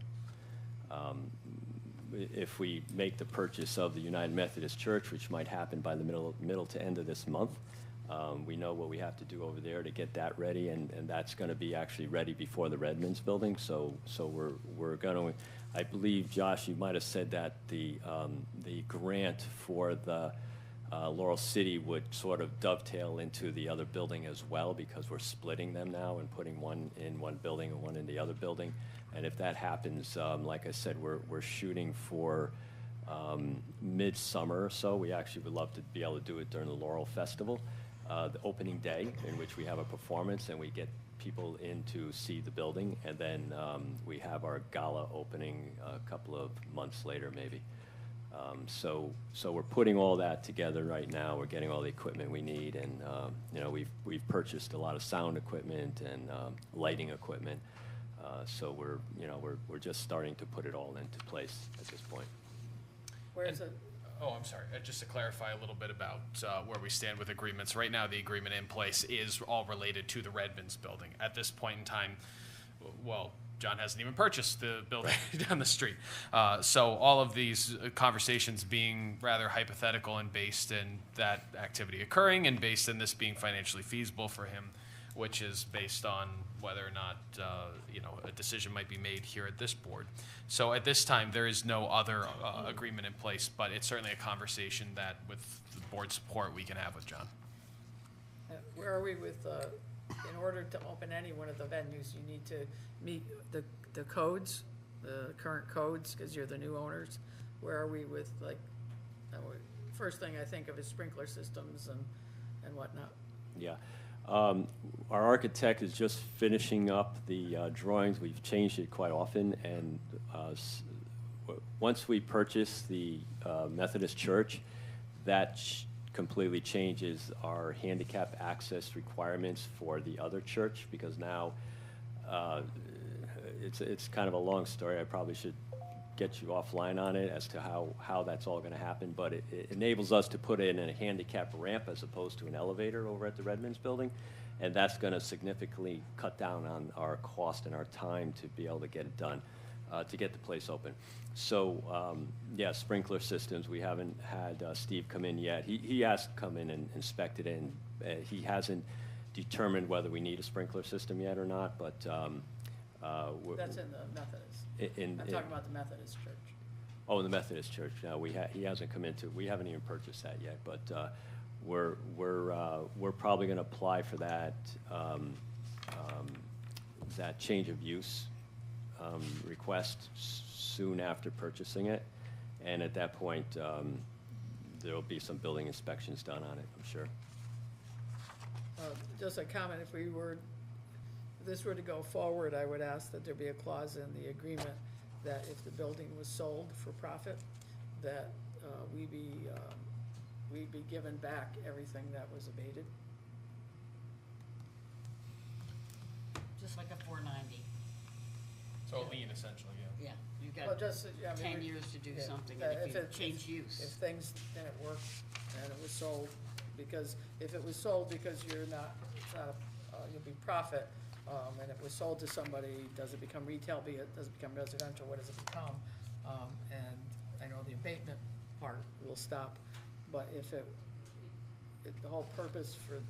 If we make the purchase of the United Methodist Church, which might happen by the middle to end of this month, we know what we have to do over there to get that ready, and that's going to be actually ready before the Redmonds building. So we're going to, I believe, Josh, you might have said that the grant for the Laurel City would sort of dovetail into the other building as well, because we're splitting them now and putting one in one building and one in the other building. And if that happens, like I said, we're shooting for midsummer or so. We actually would love to be able to do it during the Laurel Festival, the opening day, in which we have a performance and we get people in to see the building, and then we have our gala opening a couple of months later, maybe. So we're putting all that together right now. We're getting all the equipment we need, and we've purchased a lot of sound equipment and lighting equipment. So we're just starting to put it all into place at this point. Where is it? Oh, I'm sorry. Just to clarify a little bit about where we stand with agreements. Right now, the agreement in place is all related to the Redmonds building. At this point in time, well, John hasn't even purchased the building down the street. So all of these conversations being rather hypothetical and based in that activity occurring and based in this being financially feasible for him, which is based on whether or not a decision might be made here at this board. So at this time, there is no other agreement in place, but it's certainly a conversation that, with the board support, we can have with John. Where are we with, in order to open any one of the venues, you need to meet the codes, the current codes, because you're the new owners. Where are we with, like, first thing I think of is sprinkler systems and whatnot? Yeah. Our architect is just finishing up the drawings. We've changed it quite often, and once we purchase the Methodist Church, that completely changes our handicap access requirements for the other church, because now it's kind of a long story. I probably should get you offline on it as to how that's all going to happen, but it enables us to put in a handicap ramp as opposed to an elevator over at the Redmonds building, and that's going to significantly cut down on our cost and our time to be able to get it done, to get the place open. So yeah, sprinkler systems, we haven't had Steve come in yet. He has to come in and inspect it, and he hasn't determined whether we need a sprinkler system yet or not, but That's in the Methodist. I'm talking about the Methodist church. Oh, the Methodist Church. No, he hasn't come into. We haven't even purchased that yet, but we're probably going to apply for that that change of use request soon after purchasing it, and at that point there will be some building inspections done on it, I'm sure. Just a comment: if this were to go forward, I would ask that there be a clause in the agreement that if the building was sold for profit, that we be given back everything that was abated. Just like a 490. So a lien, essentially, yeah. Yeah, you've Well, got just, yeah, I mean, 10 years to do yeah, something, that and if you it- change use. If things didn't work and it was sold, because if it was sold because you're not, it's not, you'll be profit, and it was sold to somebody, does it become retail, does it become residential, what does it become? And I know the abatement part will stop, but if the whole purpose for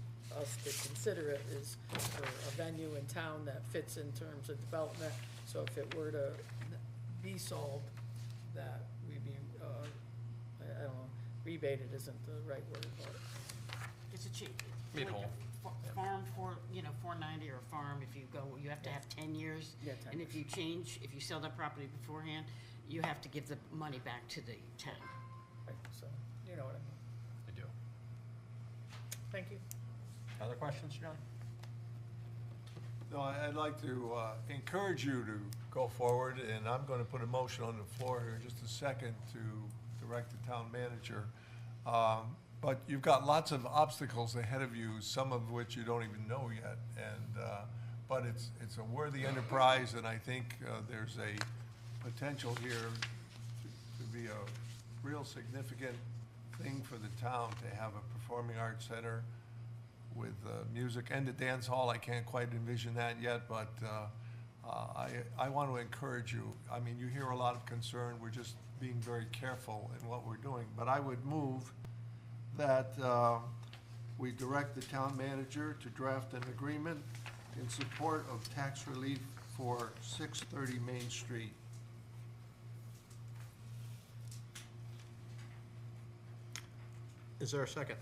us to consider it is for a venue in town that fits in terms of development, so if it were to be sold, that we be, I don't know, rebated isn't the right word, but. It's a cheap. Made whole. Farm for, 490 or a farm, if you go, you have to have 10 years. Yeah, 10 And if you if you sell that property beforehand, you have to give the money back to the town. Right, so, You know what I mean? I do. Thank you. Other questions, John? No, I'd like to encourage you to go forward, and I'm going to put a motion on the floor here in just a second to direct the town manager. But you've got lots of obstacles ahead of you, some of which you don't even know yet. And, but it's a worthy enterprise, and I think there's a potential here to be a real significant thing for the town to have a performing arts center with music and a dance hall. I can't quite envision that yet, but I want to encourage you. I mean, you hear a lot of concern. We're just being very careful in what we're doing. But I would move that we direct the town manager to draft an agreement in support of tax relief for 630 Main Street. Is there a second?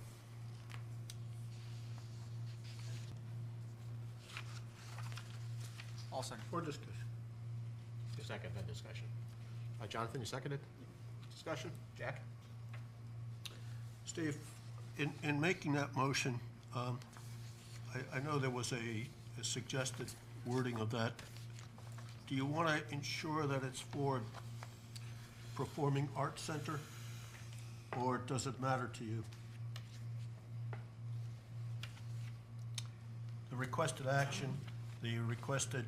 All second. For discussion. You second that discussion. Jonathan, you seconded? Discussion? Jack? Steve, in making that motion, I know there was a suggested wording of that. Do you want to ensure that it's for Performing Arts Center, or does it matter to you? The requested action, the requested,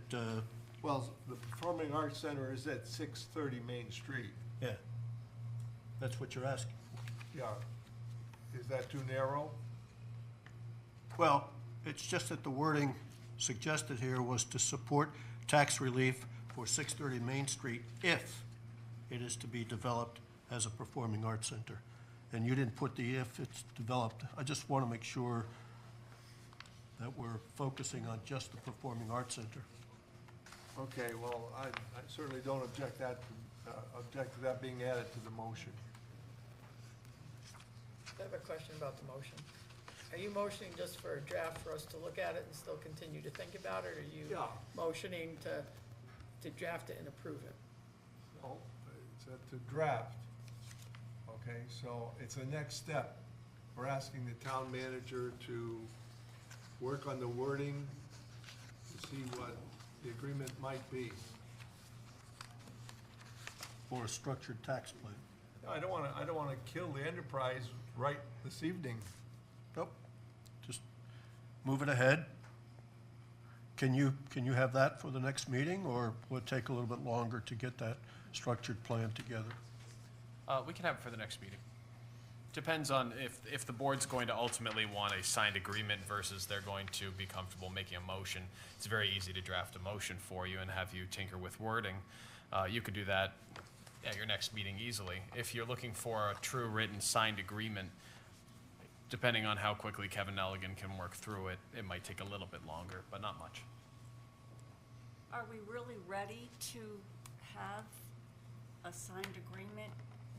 Well, the Performing Arts Center is at 630 Main Street. yeah, that's what you're asking. Yeah. Is that too narrow? Well, it's just that the wording suggested here was to support tax relief for 630 Main Street if it is to be developed as a performing arts center. And you didn't put the if it's developed. I just want to make sure that we're focusing on just the performing arts center. Okay, well, I certainly don't object to that being added to the motion. I have a question about the motion. Are you motioning just for a draft for us to look at it and still continue to think about it? Or are you Yeah. motioning to draft it and approve it? No, it's to draft. Okay, so it's a next step. We're asking the town manager to work on the wording to see what the agreement might be. For a structured tax plan. I don't want to kill the enterprise right this evening. Nope, just move it ahead. Can you have that for the next meeting, or will it take a little bit longer to get that structured plan together? We can have it for the next meeting. Depends on if the board's going to ultimately want a signed agreement versus they're going to be comfortable making a motion. It's very easy to draft a motion for you and have you tinker with wording. You could do that at your next meeting easily. If you're looking for a true written signed agreement, depending on how quickly Kevin Nelligan can work through it, it might take a little bit longer, but not much. Are we really ready to have a signed agreement?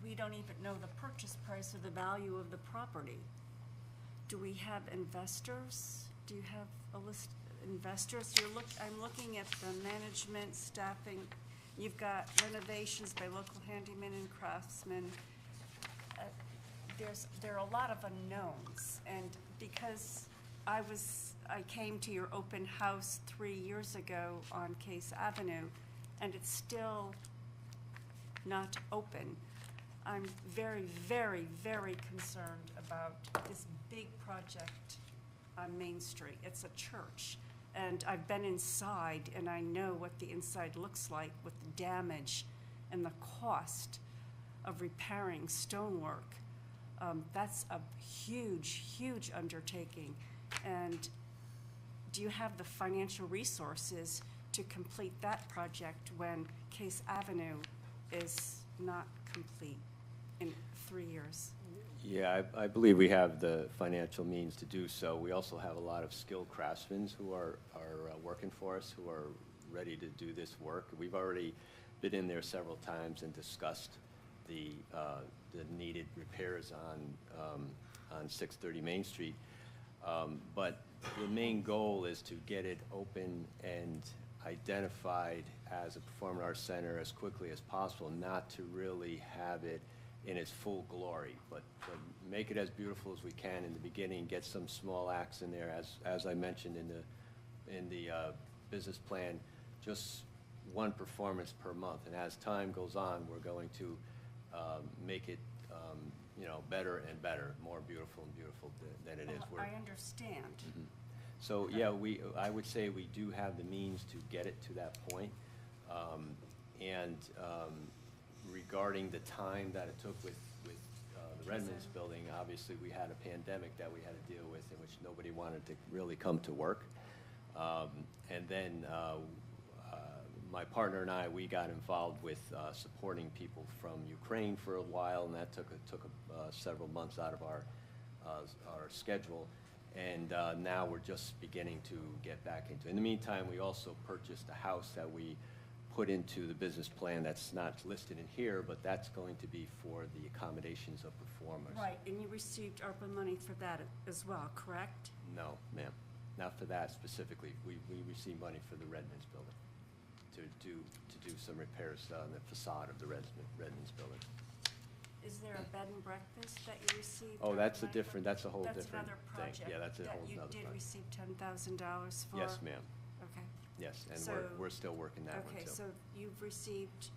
We don't even know the purchase price or the value of the property. Do we have investors? Do you have a list of investors? I'm looking at the management, staffing. You've got renovations by local handymen and craftsmen. There are a lot of unknowns, and because I came to your open house 3 years ago on Case Avenue, and it's still not open. I'm very, very, very concerned about this big project on Main Street. It's a church, and I've been inside, and I know what the inside looks like with the damage and the cost of repairing stonework. That's a huge, huge undertaking. And do you have the financial resources to complete that project when Case Avenue is not complete in 3 years? Yeah, I believe we have the financial means to do so. We also have a lot of skilled craftsmen who are working for us, who are ready to do this work. We've already been in there several times and discussed the needed repairs on 630 Main Street. But the main goal is to get it open and identified as a performing arts center as quickly as possible, not to really have it in its full glory, but make it as beautiful as we can in the beginning, get some small acts in there, as I mentioned in the business plan, just one performance per month, and as time goes on, we're going to make it, better and better, more beautiful and beautiful than it is. I understand. So, yeah, I would say we do have the means to get it to that point. Regarding the time that it took with the Redmond's building, obviously, we had a pandemic that we had to deal with in which nobody wanted to really come to work. And then my partner and I, we got involved with supporting people from Ukraine for a while, and that took several months out of our schedule. And now we're just beginning to get back into it. In the meantime, we also purchased a house that we put into the business plan that's not listed in here, but that's going to be for the accommodations of performers. Right, and you received ARPA money for that as well, correct? No, ma'am, not for that specifically. We received money for the Redmond's building to do some repairs on the facade of the Redmond's building. Is there a bed and breakfast that you received? Oh, that's ARPA money for? that's a whole That's different another thing. project Yeah, that's a whole that nother you did project. receive $10,000 for? Yes, ma'am. Okay. Yes, and So- we're still working that one Okay, too. so you've received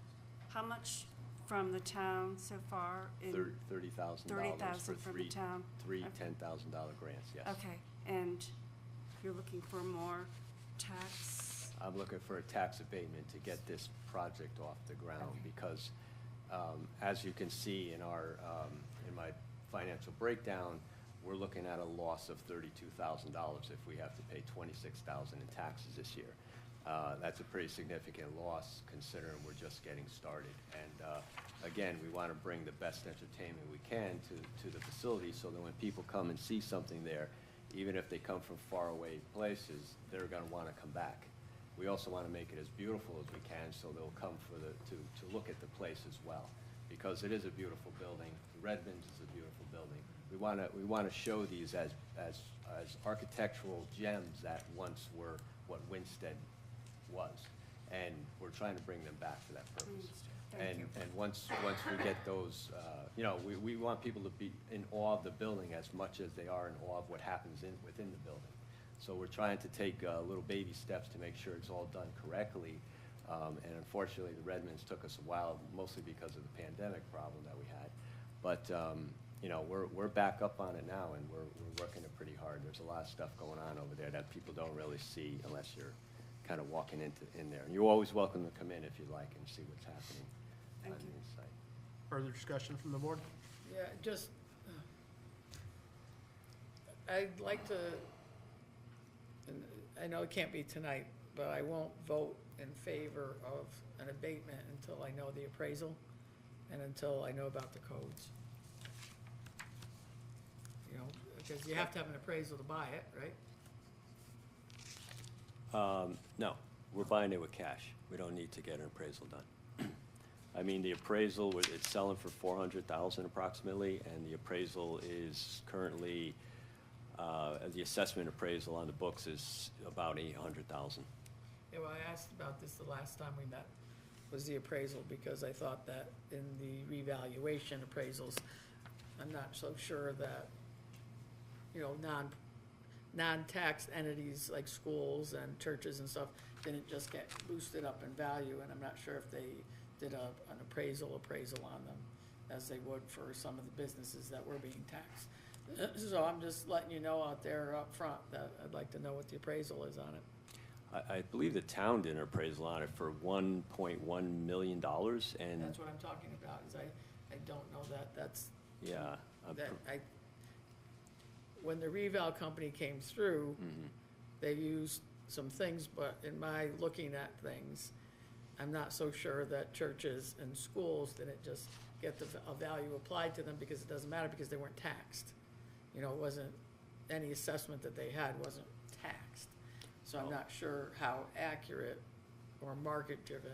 how much from the town so far? in- $30,000 for $30,000 from the town? three Okay. $10,000 grants, yes. Okay, and you're looking for more tax? I'm looking for a tax abatement to get this project off the ground Okay. because, as you can see in in my financial breakdown, we're looking at a loss of $32,000 if we have to pay $26,000 in taxes this year. That's a pretty significant loss considering we're just getting started. And again, we want to bring the best entertainment we can to the facility so that when people come and see something there, even if they come from faraway places, they're going to want to come back. We also want to make it as beautiful as we can so they'll come to look at the place as well, because it is a beautiful building. Redmond's is a beautiful building. We want to show these as architectural gems that once were what Winstead was, and we're trying to bring them back for that purpose. Thank you. And once we get those, we want people to be in awe of the building as much as they are in awe of what happens within the building. So we're trying to take little baby steps to make sure it's all done correctly. And unfortunately, the Redmonds took us a while, mostly because of the pandemic problem that we had. But we're back up on it now, and we're working it pretty hard. There's a lot of stuff going on over there that people don't really see unless you're kind of walking in there. And you're always welcome to come in if you like and see what's happening on the inside. Further discussion from the board? Yeah, just, I'd like to, and I know it can't be tonight, but I won't vote in favor of an abatement until I know the appraisal and until I know about the codes. Because you have to have an appraisal to buy it, right? No, we're buying it with cash. We don't need to get an appraisal done. I mean, the appraisal, it's selling for $400,000 approximately, and the appraisal is currently, the assessment appraisal on the books is about $800,000. Yeah, well, I asked about this the last time we met, was the appraisal, because I thought that in the revaluation appraisals, I'm not so sure that, non-taxed entities like schools and churches and stuff didn't just get boosted up in value, and I'm not sure if they did an appraisal on them as they would for some of the businesses that were being taxed. So I'm just letting you know out there up front that I'd like to know what the appraisal is on it. I believe the town did an appraisal on it for $1.1 million, and That's what I'm talking about, is I don't know that's. yeah. When the reval company came through, they used some things, but in my looking at things, I'm not so sure that churches and schools didn't just get a value applied to them, because it doesn't matter, because they weren't taxed. It wasn't, any assessment that they had wasn't taxed. So I'm not sure how accurate or market-driven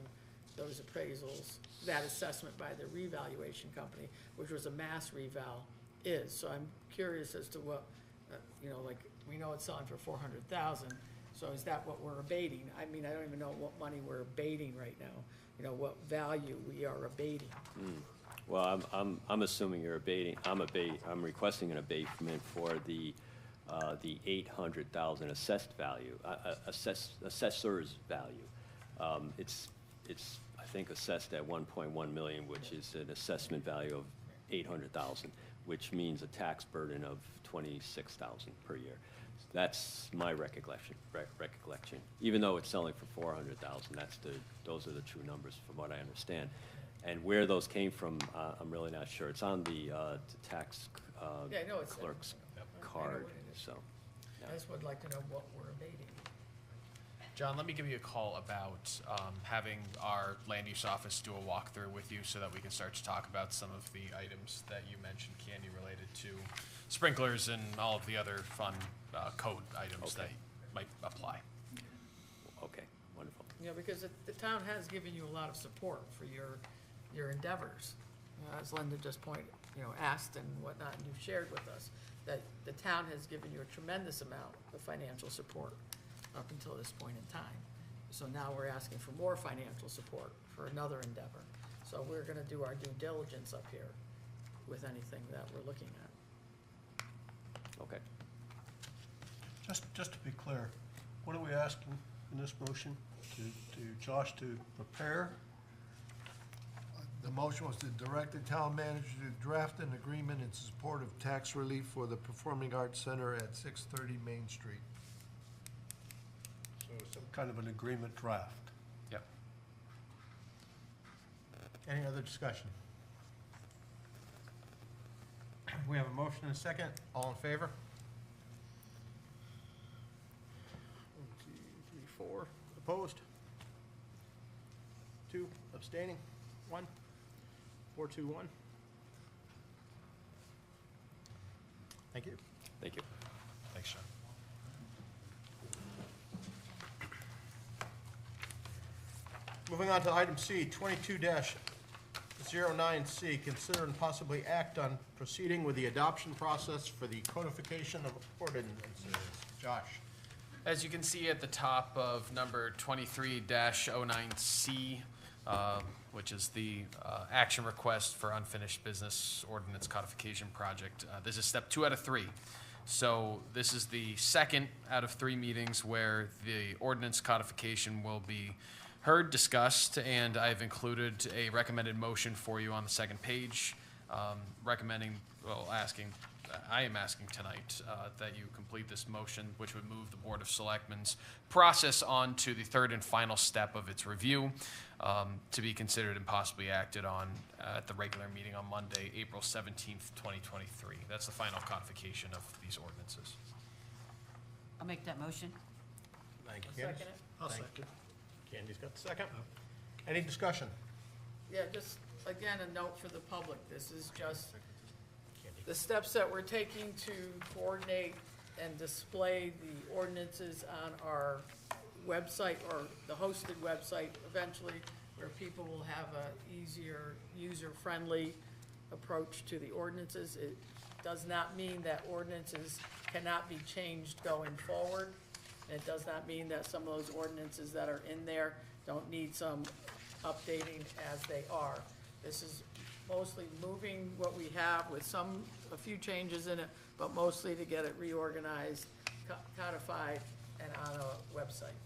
those appraisals, that assessment by the revaluation company, which was a mass reval, is. So I'm curious as to what, like, we know it's selling for $400,000, so is that what we're abating? I mean, I don't even know what money we're abating right now, what value we are abating. Well, I'm assuming you're abating, I'm requesting an abatement for the 800,000 assessed value, assessor's value. It's, I think, assessed at 1.1 million, which is an assessment value of 800,000, which means a tax burden of 26,000 per year. That's my recollection, even though it's selling for 400,000, those are the true numbers from what I understand. And where those came from, I'm really not sure. It's on the tax Yeah, I know it's. clerk's I know card, what it is. so. yeah. I just would like to know what we're abating. John, let me give you a call about having our land use office do a walkthrough with you so that we can start to talk about some of the items that you mentioned, Candy, related to sprinklers and all of the other fun code items that Okay. might apply. Okay, wonderful. Yeah, because the town has given you a lot of support for your endeavors. As Linda just asked and whatnot, and you've shared with us, that the town has given you a tremendous amount of financial support up until this point in time. So now we're asking for more financial support for another endeavor. So we're gonna do our due diligence up here with anything that we're looking at. Okay. Just to be clear, what are we asking in this motion? To Josh to prepare? The motion was to direct the town manager to draft an agreement in support of tax relief for the Performing Arts Center at 630 Main Street. So some kind of an agreement draft. Yep. Any other discussion? We have a motion and a second. All in favor? 1, 2, 3, 4. Opposed? 2. Abstaining? 1. 4, 2, 1. Thank you. Thank you. Thanks, John. Moving on to item C, 22-09C, consider and possibly act on proceeding with the adoption process for the codification of ordinances. Josh? As you can see at the top of number 23-09C, which is the action request for unfinished business ordinance codification project, this is step 2 out of 3. So this is the second out of 3 meetings where the ordinance codification will be heard, discussed, and I've included a recommended motion for you on the second page, I am asking tonight that you complete this motion, which would move the Board of Selectmen's process on to the third and final step of its review, to be considered and possibly acted on at the regular meeting on Monday, April 17th, 2023. That's the final codification of these ordinances. I'll make that motion. Thank you, I'll Candace. second it. I'll Thank second. Candy's got the second. Any discussion? Yeah, just, again, a note for the public, this is just the steps that we're taking to coordinate and display the ordinances on our website, or the hosted website eventually, where people will have a easier, user-friendly approach to the ordinances. It does not mean that ordinances cannot be changed going forward. It does not mean that some of those ordinances that are in there don't need some updating as they are. This is mostly moving what we have with a few changes in it, but mostly to get it reorganized, codified, and on a website.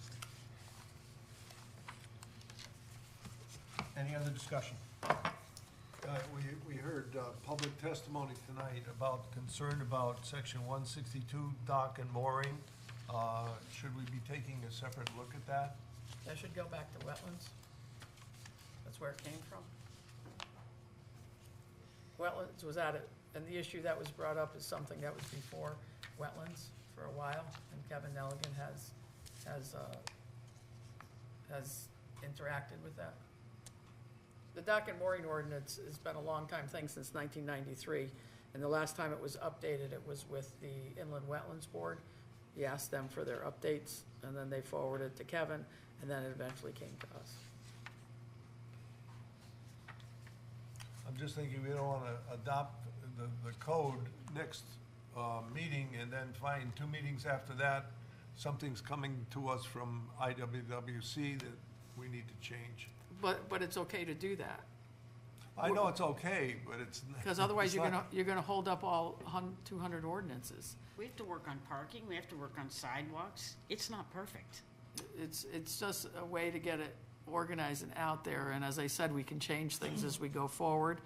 Any other discussion? We heard public testimony tonight about concern about section 162 dock and mooring. Should we be taking a separate look at that? That should go back to wetlands. That's where it came from. Wetlands was added, and the issue that was brought up is something that was before wetlands for a while, and Kevin Nelligan has interacted with that. The dock and mooring ordinance has been a long time thing, since 1993, and the last time it was updated, it was with the Inland Wetlands Board. He asked them for their updates, and then they forwarded it to Kevin, and then it eventually came to us. I'm just thinking we don't want to adopt the code next meeting and then find 2 meetings after that, something's coming to us from IWWC that we need to change. But it's okay to do that. I know it's okay, but it's. Because otherwise, it's not- you're gonna hold up all 200 ordinances. We have to work on parking, we have to work on sidewalks. It's not perfect. It's just a way to get it organized and out there, and as I said, we can change things as we go forward.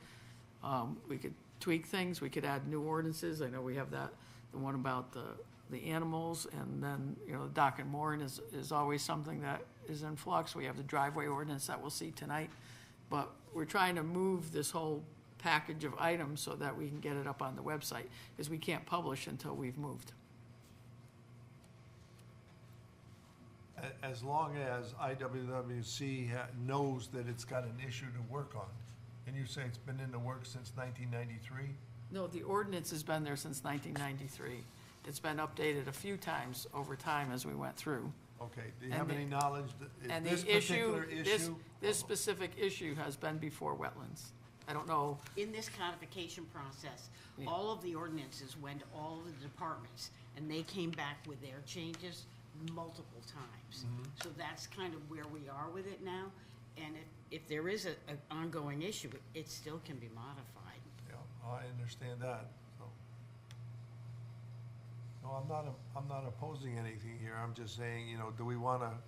We could tweak things, we could add new ordinances. I know we have that, the one about the animals, and then, you know, dock and mooring is always something that is in flux. We have the driveway ordinance that we'll see tonight. But we're trying to move this whole package of items so that we can get it up on the website, because we can't publish until we've moved. As long as IWWC knows that it's got an issue to work on. And you say it's been in the works since 1993? No, the ordinance has been there since 1993. It's been updated a few times over time as we went through. Okay, do you And have the- any knowledge that And this the issue, particular this, issue? this specific issue has been before wetlands. I don't know, In this codification process, Yeah. all of the ordinances went to all of the departments, and they came back with their changes multiple times. So that's kind of where we are with it now, and if there is an ongoing issue, it still can be modified. Yeah, I understand that, so. No, I'm not opposing anything here, I'm just saying, you know, do we wanna,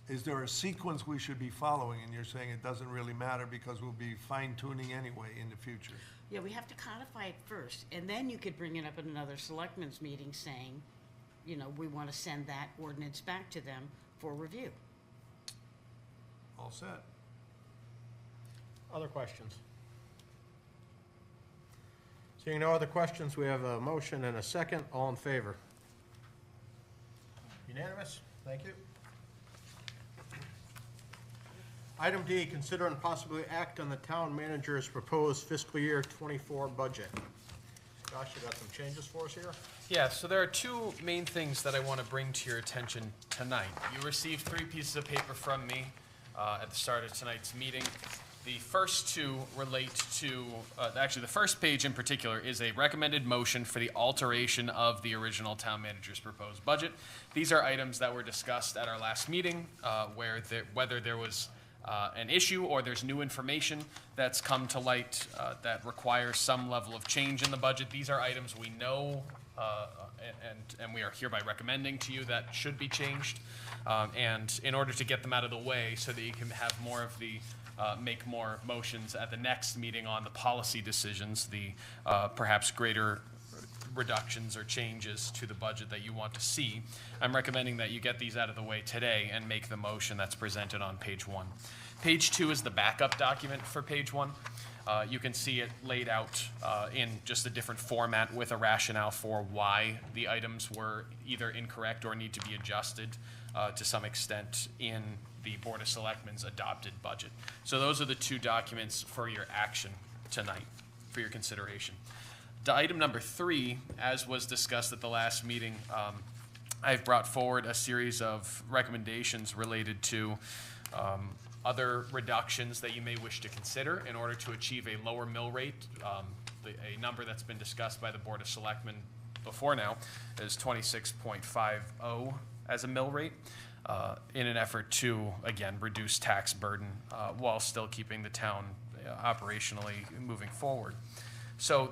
is there a sequence we should be following? And you're saying it doesn't really matter because we'll be fine tuning anyway in the future. Yeah, we have to codify it first, and then you could bring it up at another selectmen's meeting saying, you know, we want to send that ordinance back to them for review. All set. Other questions? Seeing no other questions, we have a motion and a second. All in favor? Unanimous? Thank you. Item D, consider and possibly act on the town manager's proposed fiscal year '24 budget. Josh, you got some changes for us here? Yeah, so there are two main things that I want to bring to your attention tonight. You received 3 pieces of paper from me at the start of tonight's meeting. The first two relate to, actually, the first page in particular is a recommended motion for the alteration of the original town manager's proposed budget. These are items that were discussed at our last meeting, whether there was an issue or there's new information that's come to light that requires some level of change in the budget. These are items we know and we are hereby recommending to you that should be changed. And in order to get them out of the way so that you can have more of the make more motions at the next meeting on the policy decisions, the perhaps greater reductions or changes to the budget that you want to see, I'm recommending that you get these out of the way today and make the motion that's presented on page 1. Page 2 is the backup document for page 1. You can see it laid out in just a different format with a rationale for why the items were either incorrect or need to be adjusted to some extent in the Board of Selectmen's adopted budget. So those are the 2 documents for your action tonight, for your consideration. Item number 3, as was discussed at the last meeting, I've brought forward a series of recommendations related to other reductions that you may wish to consider in order to achieve a lower mill rate. A number that's been discussed by the Board of Selectmen before now is 26.50 as a mill rate in an effort to, again, reduce tax burden while still keeping the town operationally moving forward. So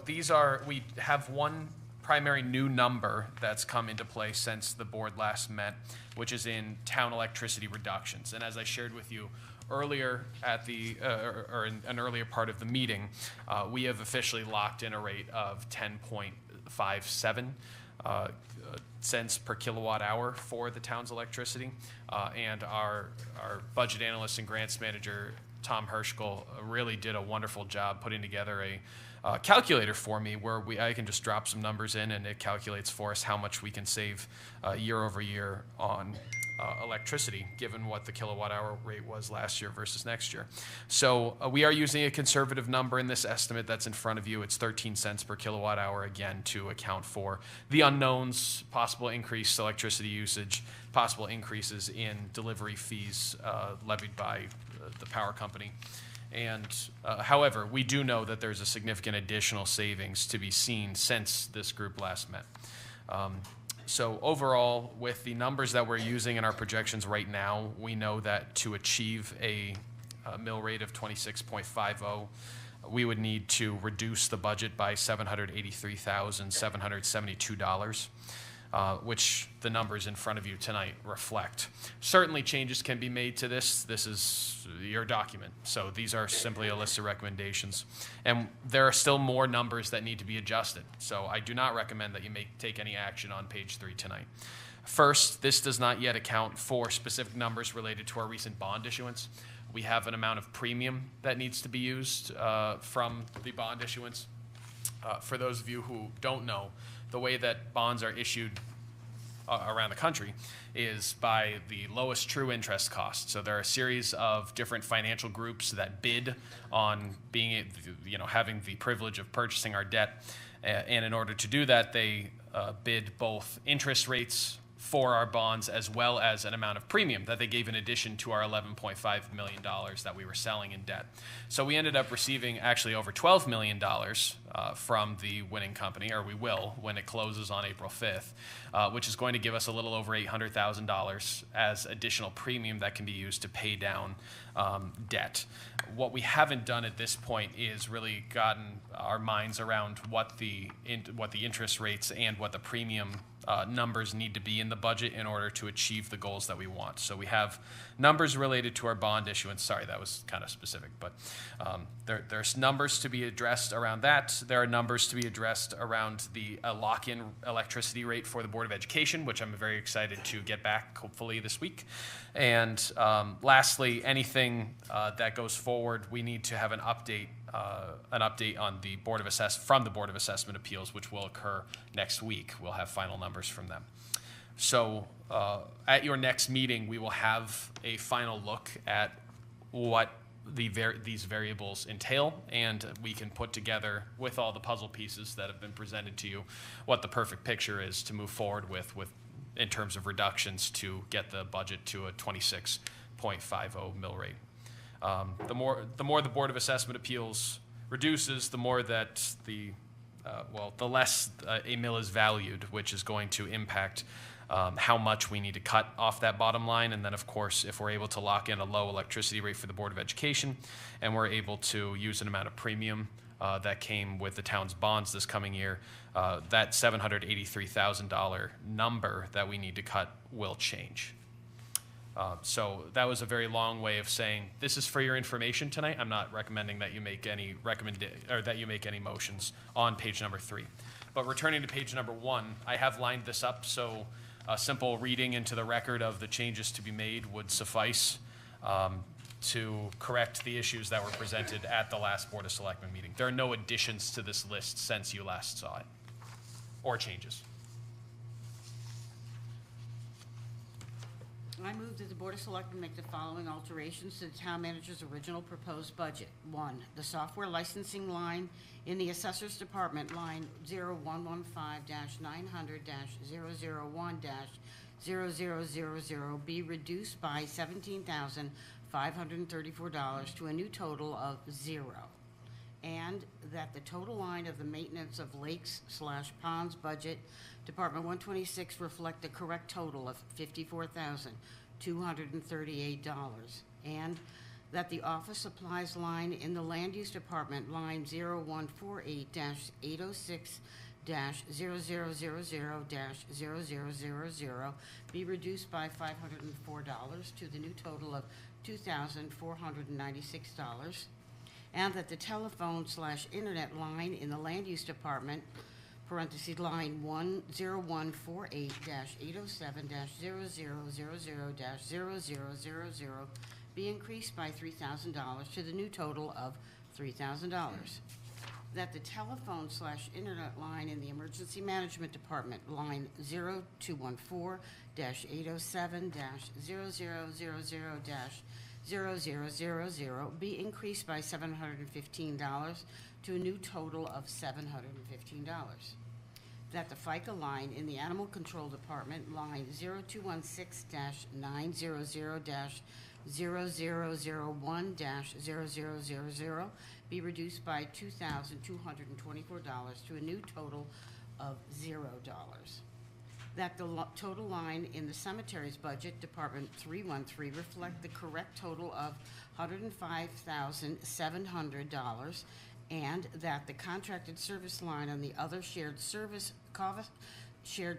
we have one primary new number that's come into play since the board last met, which is in town electricity reductions. And as I shared with you earlier at or in an earlier part of the meeting, we have officially locked in a rate of 10.57 cents per kilowatt hour for the town's electricity. And our budget analyst and grants manager, Tom Herschel, really did a wonderful job putting together a calculator for me where I can just drop some numbers in and it calculates for us how much we can save year over year on electricity, given what the kilowatt hour rate was last year versus next year. So we are using a conservative number in this estimate that's in front of you. It's 13 cents per kilowatt hour, again, to account for the unknowns, possible increased electricity usage, possible increases in delivery fees levied by the power company. And however, we do know that there's a significant additional savings to be seen since this group last met. So overall, with the numbers that we're using in our projections right now, we know that to achieve a mill rate of 26.50, we would need to reduce the budget by $783,772, which the numbers in front of you tonight reflect. Certainly changes can be made to this. This is your document, so these are simply a list of recommendations. And there are still more numbers that need to be adjusted, so I do not recommend that you take any action on page 3 tonight. First, this does not yet account for specific numbers related to our recent bond issuance. We have an amount of premium that needs to be used from the bond issuance. For those of you who don't know, the way that bonds are issued around the country is by the lowest true interest cost. So there are a series of different financial groups that bid on being, having the privilege of purchasing our debt. And in order to do that, they bid both interest rates for our bonds as well as an amount of premium that they gave in addition to our $11.5 million that we were selling in debt. So we ended up receiving actually over $12 million from the winning company, or we will when it closes on April 5th, which is going to give us a little over $800,000 as additional premium that can be used to pay down debt. What we haven't done at this point is really gotten our minds around what the interest rates and what the premium numbers need to be in the budget in order to achieve the goals that we want. So we have numbers related to our bond issuance. Sorry, that was kind of specific, but there's numbers to be addressed around that. There are numbers to be addressed around the lock-in electricity rate for the Board of Education, which I'm very excited to get back hopefully this week. And lastly, anything that goes forward, we need to have an update on the Board of from the Board of Assessment Appeals, which will occur next week. We'll have final numbers from them. So at your next meeting, we will have a final look at what these variables entail, and we can put together, with all the puzzle pieces that have been presented to you, what the perfect picture is to move forward with in terms of reductions to get the budget to a 26.50 mill rate. The more the Board of Assessment Appeals reduces, the more that the less a mill is valued, which is going to impact how much we need to cut off that bottom line. And then, of course, if we're able to lock in a low electricity rate for the Board of Education, and we're able to use an amount of premium that came with the town's bonds this coming year, that $783,000 number that we need to cut will change. So that was a very long way of saying this is for your information tonight. I'm not recommending that you make any motions on page number 3. But returning to page number 1, I have lined this up so a simple reading into the record of the changes to be made would suffice to correct the issues that were presented at the last Board of Selectmen meeting. There are no additions to this list since you last saw it, or changes. I move that the Board of Selectmen make the following alterations to the town manager's original proposed budget. 1, the software licensing line in the Assessor's Department, line 0115-900-001-0000, be reduced by $17,534 to a new total of 0. And that the total line of the maintenance of lakes/ponds budget, Department 126, reflect the correct total of $54,238. And that the office supplies line in the Land Use Department, line 0148-806-0000-0000, be reduced by $504 to the new total of $2,496. And that the telephone/internet line in the Land Use Department, parentheses, line 10148-807-0000-0000, be increased by $3,000 to the new total of $3,000. That the telephone/internet line in the Emergency Management Department, line 0214-807-0000-0000, be increased by $715 to a new total of $715. That the FICA line in the Animal Control Department, line 0216-900-0001-0000, be reduced by $2,224 to a new total of $0. that the total line in the cemeteries budget, Department 313, reflect the correct total of $105,700, and that the contracted service line on the other shared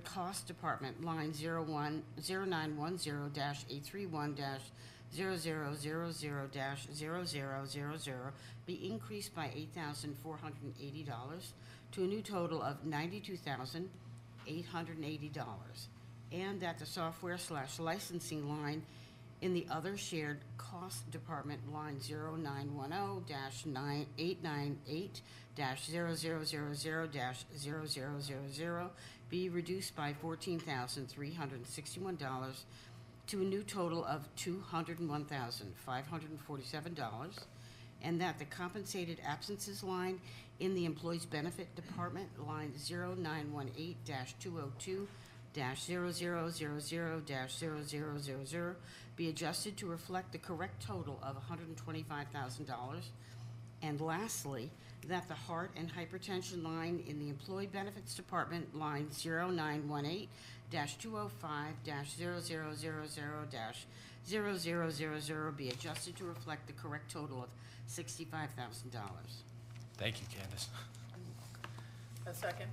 cost department, line 0910-831-00000-0000, be increased by $8,480 to a new total of $92,880, and that the software/licensing line in the other shared cost department, line 0910-898-0000-0000, be reduced by $14,361 to a new total of $201,547, and that the compensated absences line in the employees benefit department, line 0918-202-0000-0000, be adjusted to reflect the correct total of $125,000. And lastly, that the heart and hypertension line in the employee benefits department, line 0918-205-0000-0000, be adjusted to reflect the correct total of $65,000. Thank you, Candace. A second.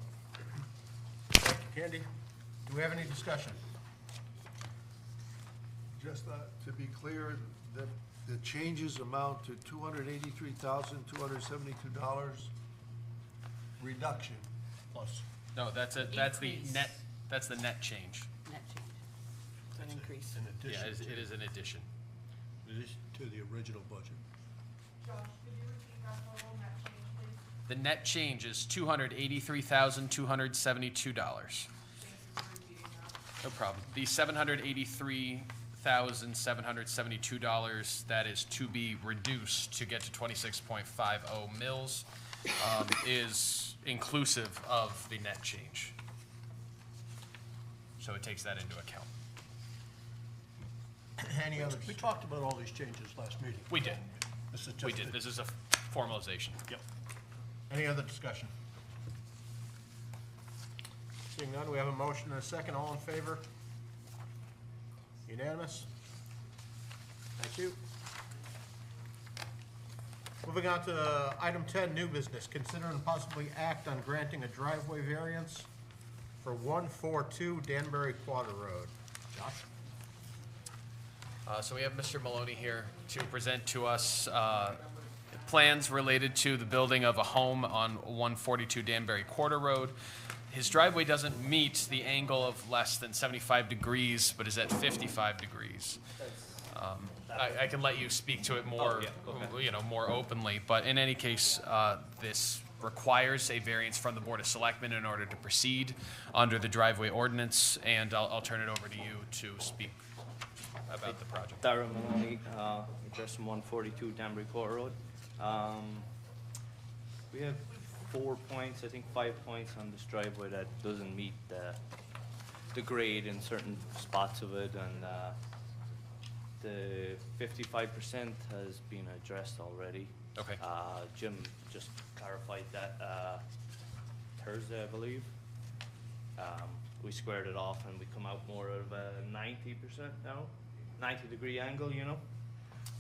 Thank you, Candy. Do we have any discussion? Just to be clear, the changes amount to $283,272 reduction. Plus. No, that's the Increase. net, that's the net change. Net change. It's an increase. In Yeah, addition it is an addition. to the original budget. The net change is $283,272. No problem. The $783,772 that is to be reduced to get to 26.50 mils is inclusive of the net change. So it takes that into account. Any others? We talked about all these changes last meeting. We did. This is We just did. a- This is a formalization. Yep. Any other discussion? Seeing none, we have a motion and a second. All in favor? Unanimous? Thank you. Moving on to item 10, new business. Consider and possibly act on granting a driveway variance for 142 Danbury Quarter Road. Josh? So we have Mr. Maloney here to present to us plans related to the building of a home on 142 Danbury Quarter Road. His driveway doesn't meet the angle of less than 75 degrees, but is at 55 degrees. I can let you speak to it more, more openly, but in any case, this requires a variance from the Board of Selectmen in order to proceed under the driveway ordinance, and I'll turn it over to you to speak about the project. Darren Maloney, address 142 Danbury Court Road. We have 4 points, I think 5 points on this driveway that doesn't meet the grade in certain spots of it, and the 55% has been addressed already. Okay. Jim just clarified that Thursday, I believe. We squared it off and we come out more of a 90% now, 90-degree angle, you know.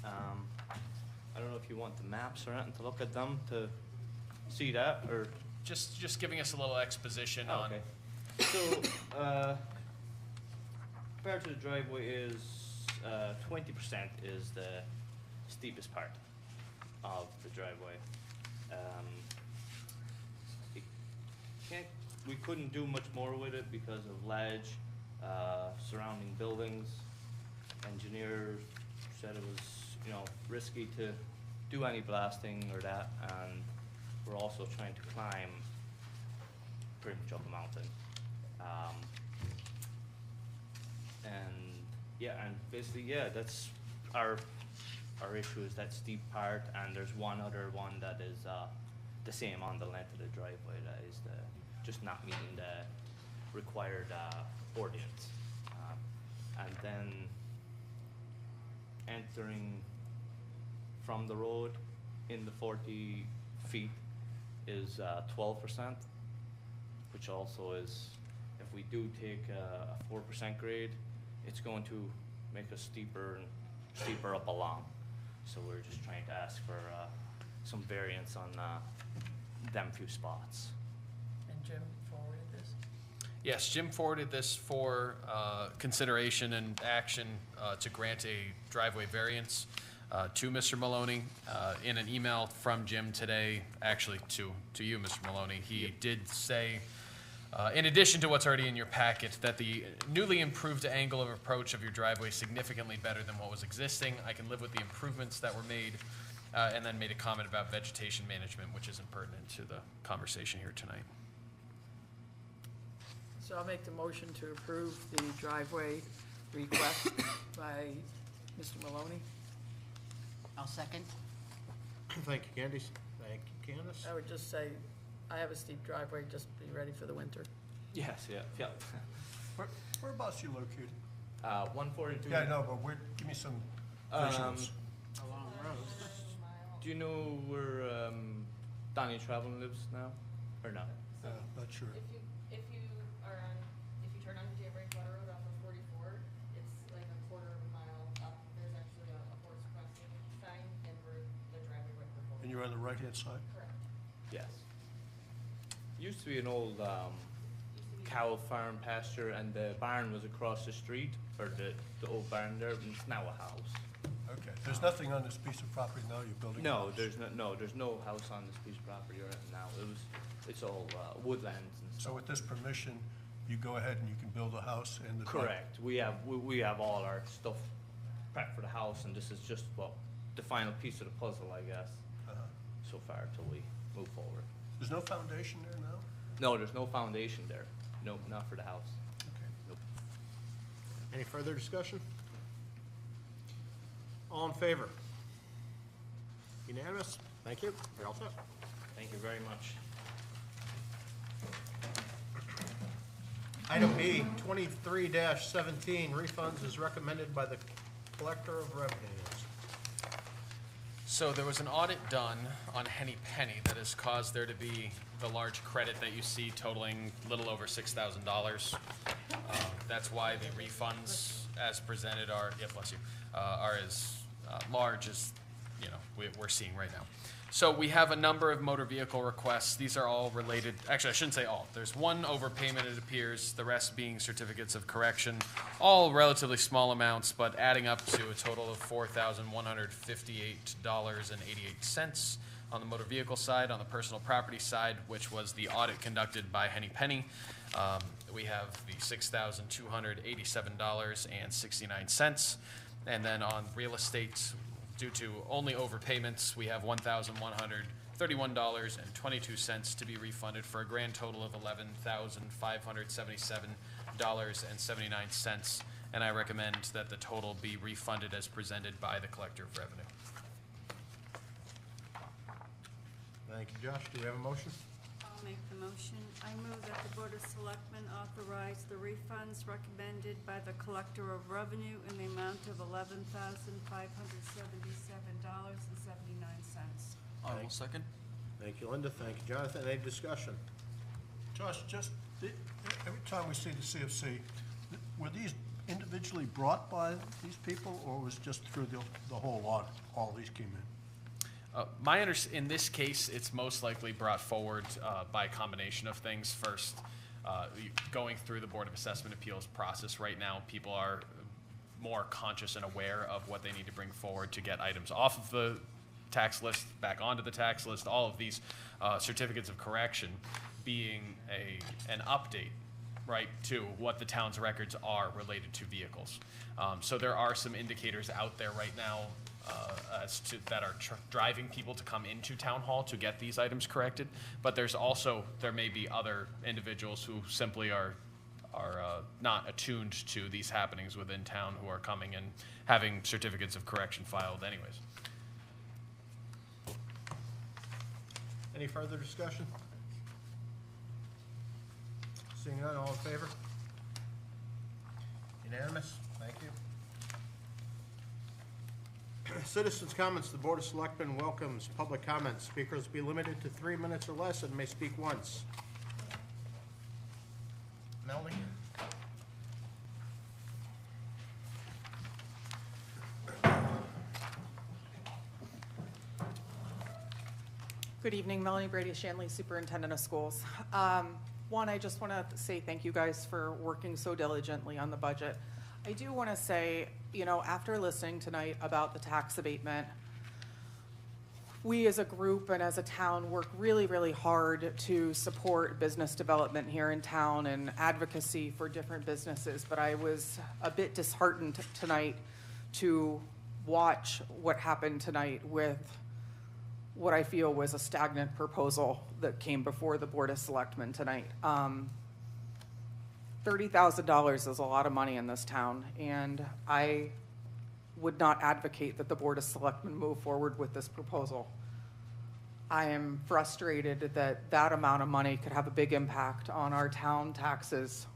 I don't know if you want the maps or anything to look at them to see that, or? Just giving us a little exposition on. Okay. So, compared to the driveway is 20% is the steepest part of the driveway. We couldn't do much more with it because of ledge, surrounding buildings. Engineer said it was, risky to do any blasting or that, and we're also trying to climb pretty much up a mountain. And basically, that's our issue is that steep part, and there's one other one that is the same on the length of the driveway that is just not meeting the required ordinance. And then entering from the road in the 40 feet is 12%, which also is, if we do take a 4% grade, it's going to make us steeper and steeper up along. So we're just trying to ask for some variance on them few spots. And Jim forwarded this? Yes, Jim forwarded this for consideration and action to grant a driveway variance to Mr. Maloney. In an email from Jim today, actually to you, Mr. Maloney, he did say, in addition to what's already in your packet, that the newly improved angle of approach of your driveway is significantly better than what was existing. I can live with the improvements that were made, and then made a comment about vegetation management, which isn't pertinent to the conversation here tonight. So I'll make the motion to approve the driveway request by Mr. Maloney. I'll second. Thank you, Candice. Thank you, Candace. I would just say, I have a steep driveway, just be ready for the winter. Yes, yeah. Whereabouts you located? 142. Yeah, I know, but give me some visuals. Along the road. Do you know where Donnie Travelin lives now, or no? Not sure. If you turn onto Jamboree Water Road off of 44, it's like a quarter of a mile up. There's actually a horse crossing sign, and we're the driveway right before. And you're on the right-hand side? Correct. Yes. Used to be an old cow farm pasture, and the barn was across the street, or the old barn there, and it's now a house. Okay, there's nothing on this piece of property now, you're building a No, house? there's no house on this piece of property or anything now. It's all woodlands and So stuff. with this permission, you go ahead and you can build a house and the. Correct. We have all our stuff prepped for the house, and this is just, well, the final piece of the puzzle, I guess, so far till we move forward. There's no foundation there now? No, there's no foundation there. No, not for the house. Okay. Nope. Any further discussion? All in favor? Unanimous? Thank you. You're all set. Thank you very much. Item B, 23-17, refunds is recommended by the Collector of Revenues. So there was an audit done on Henny Penny that has caused there to be the large credit that you see totaling a little over $6,000. That's why the refunds as presented are, yeah, bless you, are as large as, you know, we're seeing right now. So we have a number of motor vehicle requests. These are all related, actually I shouldn't say all. There's one overpayment, it appears, the rest being certificates of correction. All relatively small amounts, but adding up to a total of $4,158.88 on the motor vehicle side. On the personal property side, which was the audit conducted by Henny Penny, we have the $6,287.69. And then on real estate, due to only overpayments, we have $1,131.22 to be refunded for a grand total of $11,577.79. And I recommend that the total be refunded as presented by the Collector of Revenue. Thank you, Josh. Do we have a motion? I'll make the motion. I move that the Board of Selectmen authorize the refunds recommended by the Collector of Revenue in the amount of $11,577.79. I will second. Thank you, Linda. Thank you, Jonathan. Any discussion? Josh, every time we see the CFC, were these individually brought by these people, or was just through the whole lot, all these came in? In this case, it's most likely brought forward by a combination of things. First, going through the Board of Assessment Appeals process right now, people are more conscious and aware of what they need to bring forward to get items off of the tax list, back onto the tax list. All of these certificates of correction being an update, right, to what the town's records are related to vehicles. So there are some indicators out there right now that are driving people to come into town hall to get these items corrected. But there may be other individuals who simply are not attuned to these happenings within town, who are coming and having certificates of correction filed anyways. Any further discussion? Seeing none, all in favor? Unanimous? Thank you. Citizens' comments. The Board of Selectmen welcomes public comments. Speakers be limited to 3 minutes or less and may speak once. Melanie? Good evening, Melanie Brady, Shanley, Superintendent of Schools. One, I just want to say thank you guys for working so diligently on the budget. I do want to say, after listening tonight about the tax abatement, we as a group and as a town work really, really hard to support business development here in town and advocacy for different businesses. But I was a bit disheartened tonight to watch what happened tonight with what I feel was a stagnant proposal that came before the Board of Selectmen tonight. $30,000 is a lot of money in this town, and I would not advocate that the Board of Selectmen move forward with this proposal. I am frustrated that that amount of money could have a big impact on our town taxes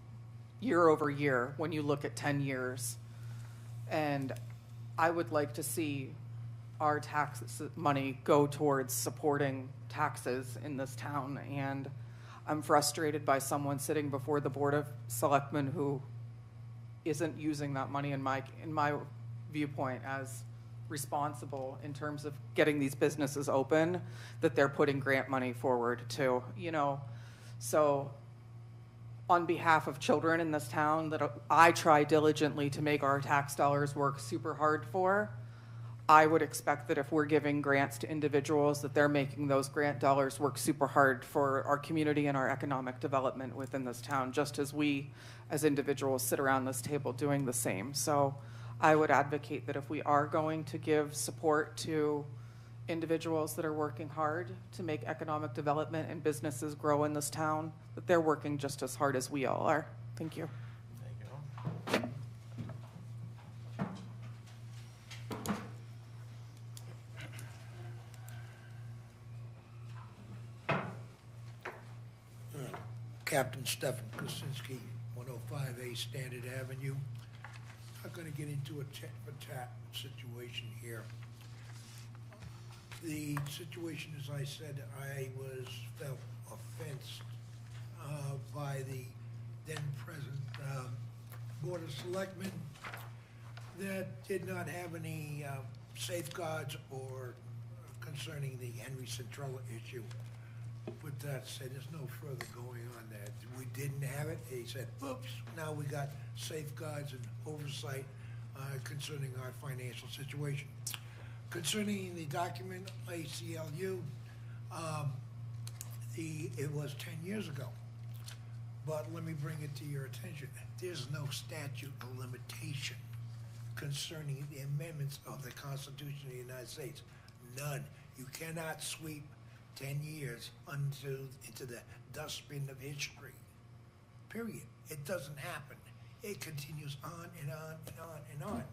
year over year when you look at 10 years. And I would like to see our tax money go towards supporting taxes in this town. And I'm frustrated by someone sitting before the Board of Selectmen who isn't using that money in my viewpoint as responsible in terms of getting these businesses open, that they're putting grant money forward to, So on behalf of children in this town that I try diligently to make our tax dollars work super hard for, I would expect that if we're giving grants to individuals, that they're making those grant dollars work super hard for our community and our economic development within this town, just as we as individuals sit around this table doing the same. So I would advocate that if we are going to give support to individuals that are working hard to make economic development and businesses grow in this town, that they're working just as hard as we all are. Thank you. Captain Stefan Krasinski, 105A Standard Avenue. Not going to get into a chat situation here. The situation, as I said, I felt offensed by the then present Board of Selectmen that did not have any safeguards or concerning the Henry Centrella issue. With that said, there's no further going on that. We didn't have it. He said, oops, now we got safeguards and oversight concerning our financial situation. Concerning the document, ACLU, it was 10 years ago. But let me bring it to your attention. There's no statute of limitation concerning the amendments of the Constitution of the United States. None. You cannot sweep 10 years into the dustbin of history. Period. It doesn't happen. It continues on and on and on and on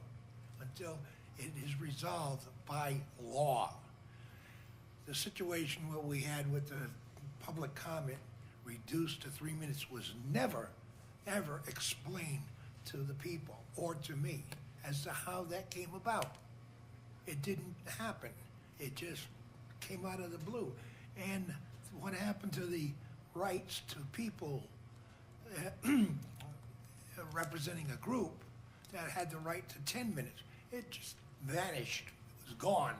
until it is resolved by law. The situation what we had with the public comment reduced to 3 minutes was never, ever explained to the people or to me as to how that came about. It didn't happen. It just came out of the blue. And what happened to the rights to people representing a group that had the right to 10 minutes? It just vanished. It was gone.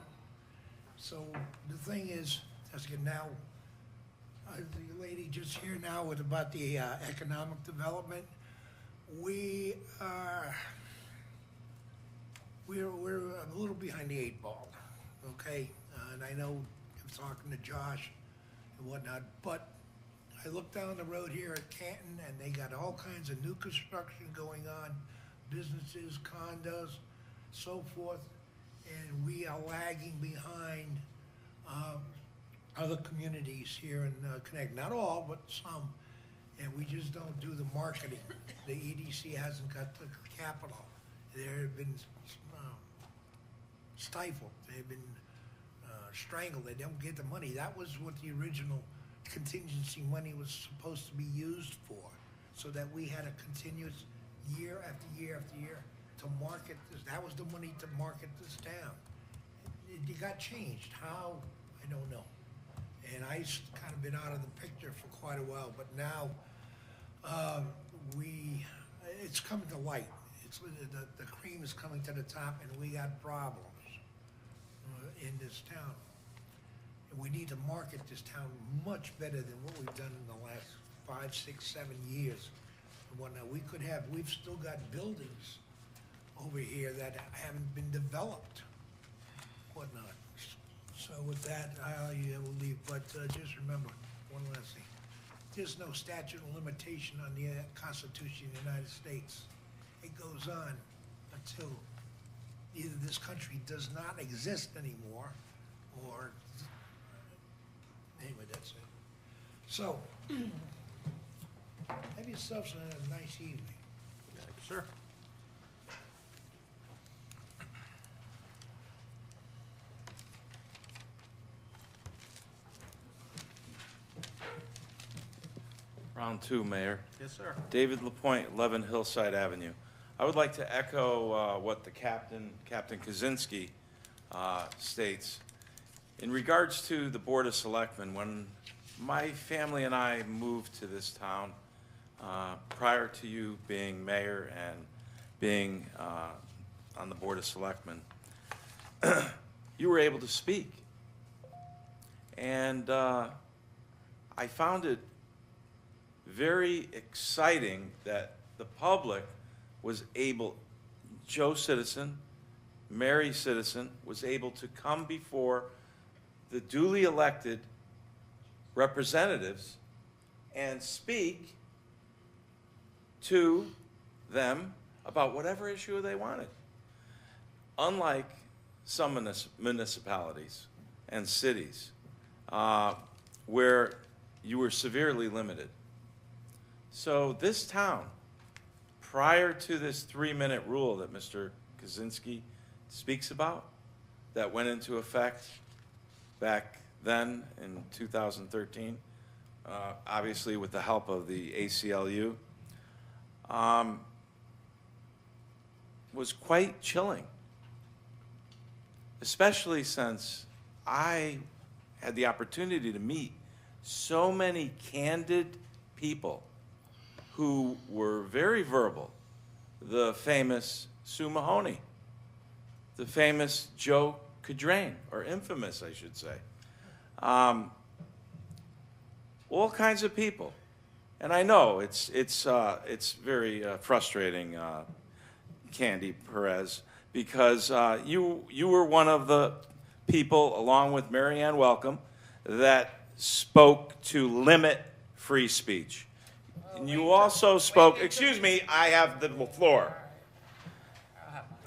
So the thing is, as you now, the lady just here now with about the economic development, we're a little behind the 8 ball, okay? And I know I'm talking to Josh and whatnot, but I look down the road here at Canton and they got all kinds of new construction going on, businesses, condos, so forth, and we are lagging behind other communities here in Connecticut. Not all, but some, and we just don't do the marketing. The EDC hasn't got the capital. They've been stifled. They've been strangled. They don't get the money. That was what the original contingency money was supposed to be used for, so that we had a continuous year after year after year to market this. That was the money to market this town. It got changed. How? I don't know. And I kind of been out of the picture for quite a while, but now it's coming to light. It's the cream is coming to the top, and we got problems in this town. We need to market this town much better than what we've done in the last 5, 6, 7 years and whatnot. We've still got buildings over here that haven't been developed, whatnot. So with that, I will leave, but just remember, one last thing. There's no statute of limitation on the Constitution of the United States. It goes on until either this country does not exist anymore, or, anyway, that's it. So, have yourselves a nice evening. Thank you, sir. Round two, Mayor. Yes, sir. David LaPointe, 11 Hillside Avenue. I would like to echo what the Captain Kaczynski, states. In regards to the Board of Selectmen, when my family and I moved to this town, prior to you being mayor and being on the Board of Selectmen, you were able to speak. And I found it very exciting that the public was able, Joe Citizen, Mary Citizen, was able to come before the duly elected representatives and speak to them about whatever issue they wanted. Unlike some municipalities and cities where you were severely limited. So this town, prior to this 3-minute rule that Mr. Kaczynski speaks about, that went into effect back then in 2013, obviously with the help of the ACLU, was quite chilling, especially since I had the opportunity to meet so many candid people who were very verbal. The famous Sue Mahoney, the famous Joe Cadrain, or infamous, I should say. All kinds of people. And I know it's very frustrating, Candy Perez, because you were one of the people, along with Marianne Welcome, that spoke to limit free speech. And you also spoke, excuse me, I have the floor.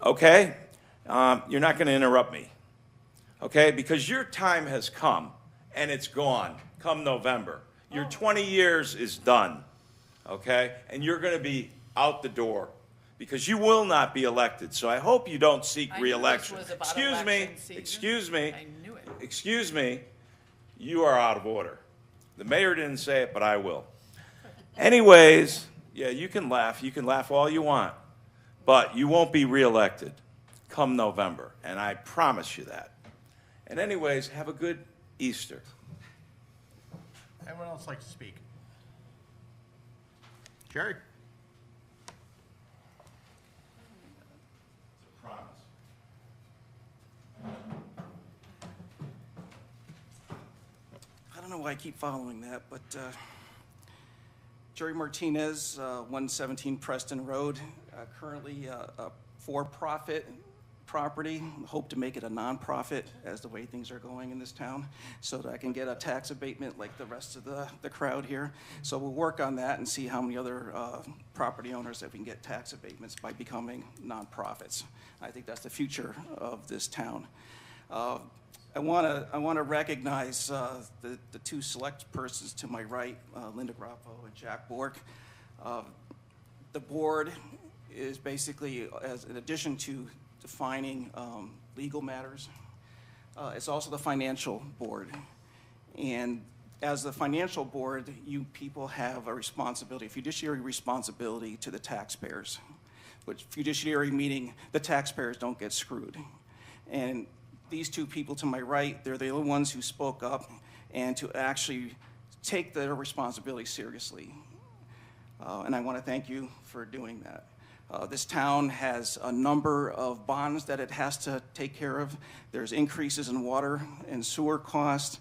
Okay? You're not going to interrupt me. Okay? Because your time has come, and it's gone come November. Your 20 years is done. Okay? And you're going to be out the door because you will not be elected. So I hope you don't seek re-election. Excuse me. Excuse me. I knew it. Excuse me. You are out of order. The mayor didn't say it, but I will. Anyways, yeah, you can laugh. You can laugh all you want. But you won't be reelected come November. And I promise you that. And anyways, have a good Easter. Anyone else like to speak? Jerry? Promise. I don't know why I keep following that, but Jerry Martinez, 117 Preston Road, currently a for-profit property. Hope to make it a nonprofit as the way things are going in this town, so that I can get a tax abatement like the rest of the crowd here. So we'll work on that and see how many other property owners that we can get tax abatements by becoming nonprofits. I think that's the future of this town. I want to recognize the two select persons to my right, Linda Grappo and Jack Bork. The board is basically, as in addition to defining legal matters, it's also the financial board. And as the financial board, you people have a responsibility, a fiduciary responsibility to the taxpayers. Which fiduciary meaning the taxpayers don't get screwed. And these two people to my right, they're the only ones who spoke up and to actually take their responsibility seriously. And I want to thank you for doing that. This town has a number of bonds that it has to take care of. There's increases in water and sewer costs.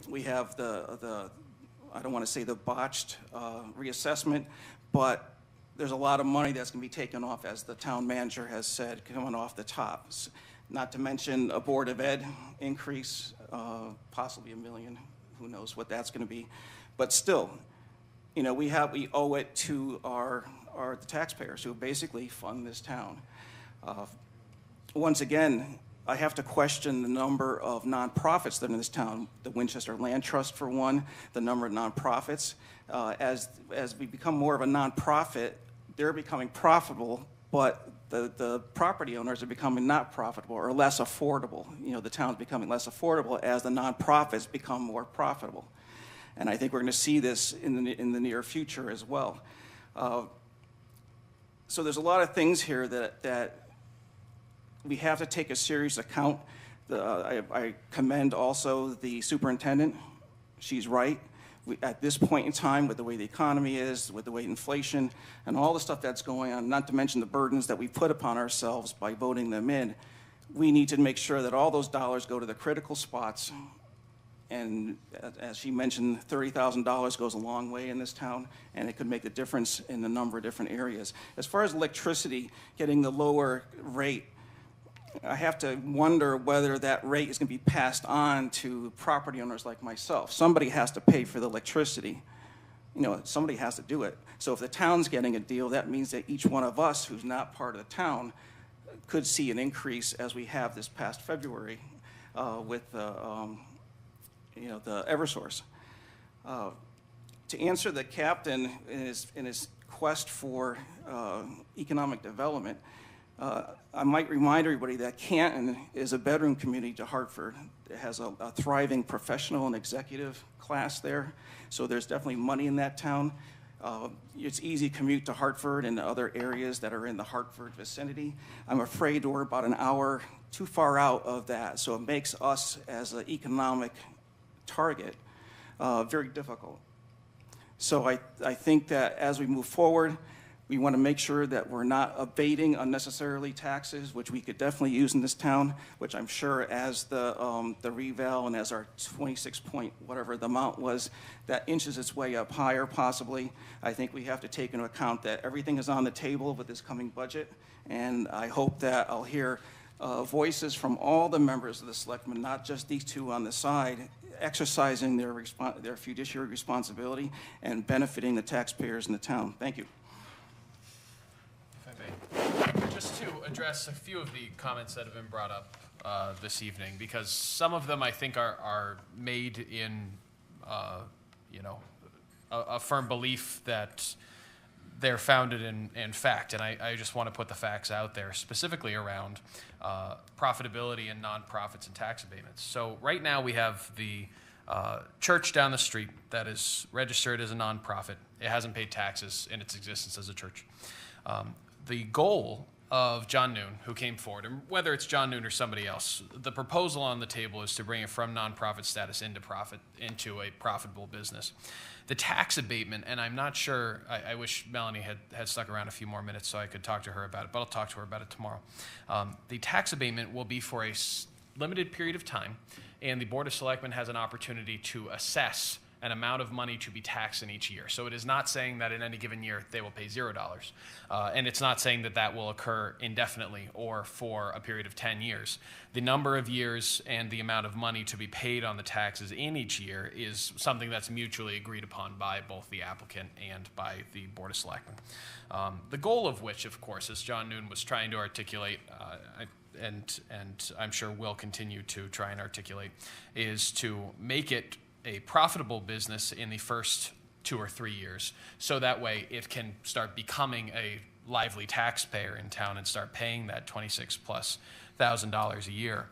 We have I don't want to say the botched reassessment, but there's a lot of money that's going to be taken off, as the town manager has said, coming off the top. Not to mention a Board of Ed increase, possibly $1 million. Who knows what that's going to be. But still, you know, we owe it to the taxpayers who basically fund this town. Once again, I have to question the number of nonprofits that are in this town. The Winchester Land Trust, for one, the number of nonprofits. As we become more of a nonprofit, they're becoming profitable, but the property owners are becoming not profitable or less affordable. You know, the town's becoming less affordable as the nonprofits become more profitable. And I think we're going to see this in the near future as well. So there's a lot of things here that we have to take a serious account. I commend also the superintendent. She's right. At this point in time, with the way the economy is, with the way inflation and all the stuff that's going on, not to mention the burdens that we put upon ourselves by voting them in, we need to make sure that all those dollars go to the critical spots. And as she mentioned, $30,000 goes a long way in this town, and it could make a difference in a number of different areas. As far as electricity, getting the lower rate, I have to wonder whether that rate is going to be passed on to property owners like myself. Somebody has to pay for the electricity. You know, somebody has to do it. So if the town's getting a deal, that means that each one of us who's not part of the town could see an increase, as we have this past February with the Eversource. To answer the captain in his quest for economic development, I might remind everybody that Canton is a bedroom community to Hartford. It has a thriving professional and executive class there, so there's definitely money in that town. It's easy to commute to Hartford and other areas that are in the Hartford vicinity. I'm afraid we're about an hour too far out of that, so it makes us as an economic target very difficult. So I think that as we move forward, we want to make sure that we're not abating unnecessarily taxes, which we could definitely use in this town, which I'm sure as the reval and as our 26 point, whatever the amount was, that inches its way up higher possibly. I think we have to take into account that everything is on the table with this coming budget, and I hope that I'll hear voices from all the members of the Selectmen, not just these two on the side, exercising their fiduciary responsibility and benefiting the taxpayers in the town. Thank you. Just to address a few of the comments that have been brought up this evening, because some of them I think are made in, a firm belief that they're founded in fact, and I just want to put the facts out there, specifically around profitability and nonprofits and tax abatements. So right now we have the church down the street that is registered as a nonprofit. It hasn't paid taxes in its existence as a church. The goal of John Noon, who came forward, and whether it's John Noon or somebody else, the proposal on the table is to bring it from nonprofit status into a profitable business. The tax abatement, and I'm not sure, I wish Melanie had stuck around a few more minutes so I could talk to her about it, but I'll talk to her about it tomorrow. The tax abatement will be for a limited period of time, and the Board of Selectmen has an opportunity to assess an amount of money to be taxed in each year. So it is not saying that in any given year they will pay $0. And it's not saying that that will occur indefinitely or for a period of 10 years. The number of years and the amount of money to be paid on the taxes in each year is something that's mutually agreed upon by both the applicant and by the Board of Selectmen. The goal of which, of course, as John Noon was trying to articulate, and I'm sure will continue to try and articulate, is to make it a profitable business in the first 2 or 3 years, so that way it can start becoming a lively taxpayer in town and start paying that $26,000+ a year.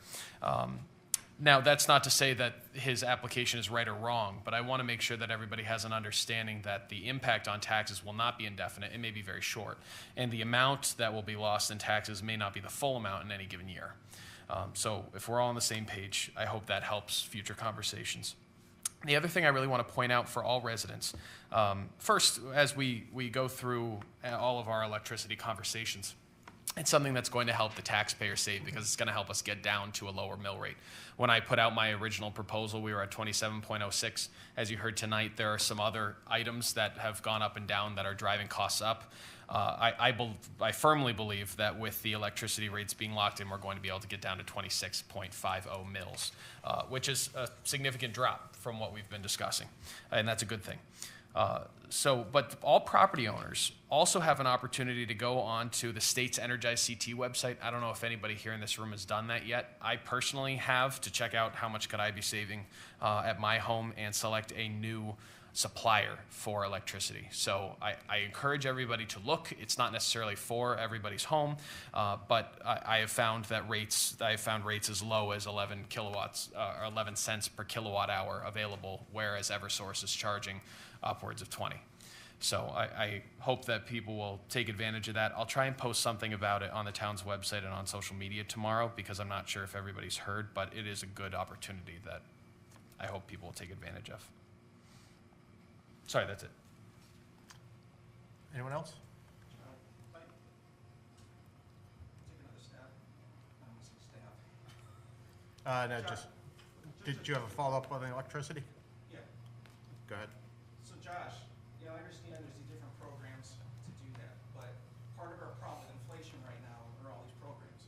Now, that's not to say that his application is right or wrong, but I want to make sure that everybody has an understanding that the impact on taxes will not be indefinite. It may be very short, and the amount that will be lost in taxes may not be the full amount in any given year. So if we're all on the same page, I hope that helps future conversations. The other thing I really want to point out for all residents, first, as we go through all of our electricity conversations, it's something that's going to help the taxpayer save because it's going to help us get down to a lower mill rate. When I put out my original proposal, we were at 27.06. As you heard tonight, there are some other items that have gone up and down that are driving costs up. I firmly believe that with the electricity rates being locked in, we're going to be able to get down to 26.50 mils, which is a significant drop from what we've been discussing, and that's a good thing. But all property owners also have an opportunity to go on to the state's Energize CT website. I don't know if anybody here in this room has done that yet. I personally have, to check out how much could I be saving at my home and select a new supplier for electricity. So I encourage everybody to look. It's not necessarily for everybody's home, but I have found that rates as low as 11 kilowatts or 11 cents per kilowatt hour available, whereas Eversource is charging upwards of 20. So I hope that people will take advantage of that. I'll try and post something about it on the town's website and on social media tomorrow because I'm not sure if everybody's heard, but it is a good opportunity that I hope people will take advantage of. Sorry, that's it. Anyone else? No, just, did you have a follow-up on the electricity? Yeah. Go ahead. So Josh, I understand there's these different programs to do that, but part of our problem with inflation right now are all these programs.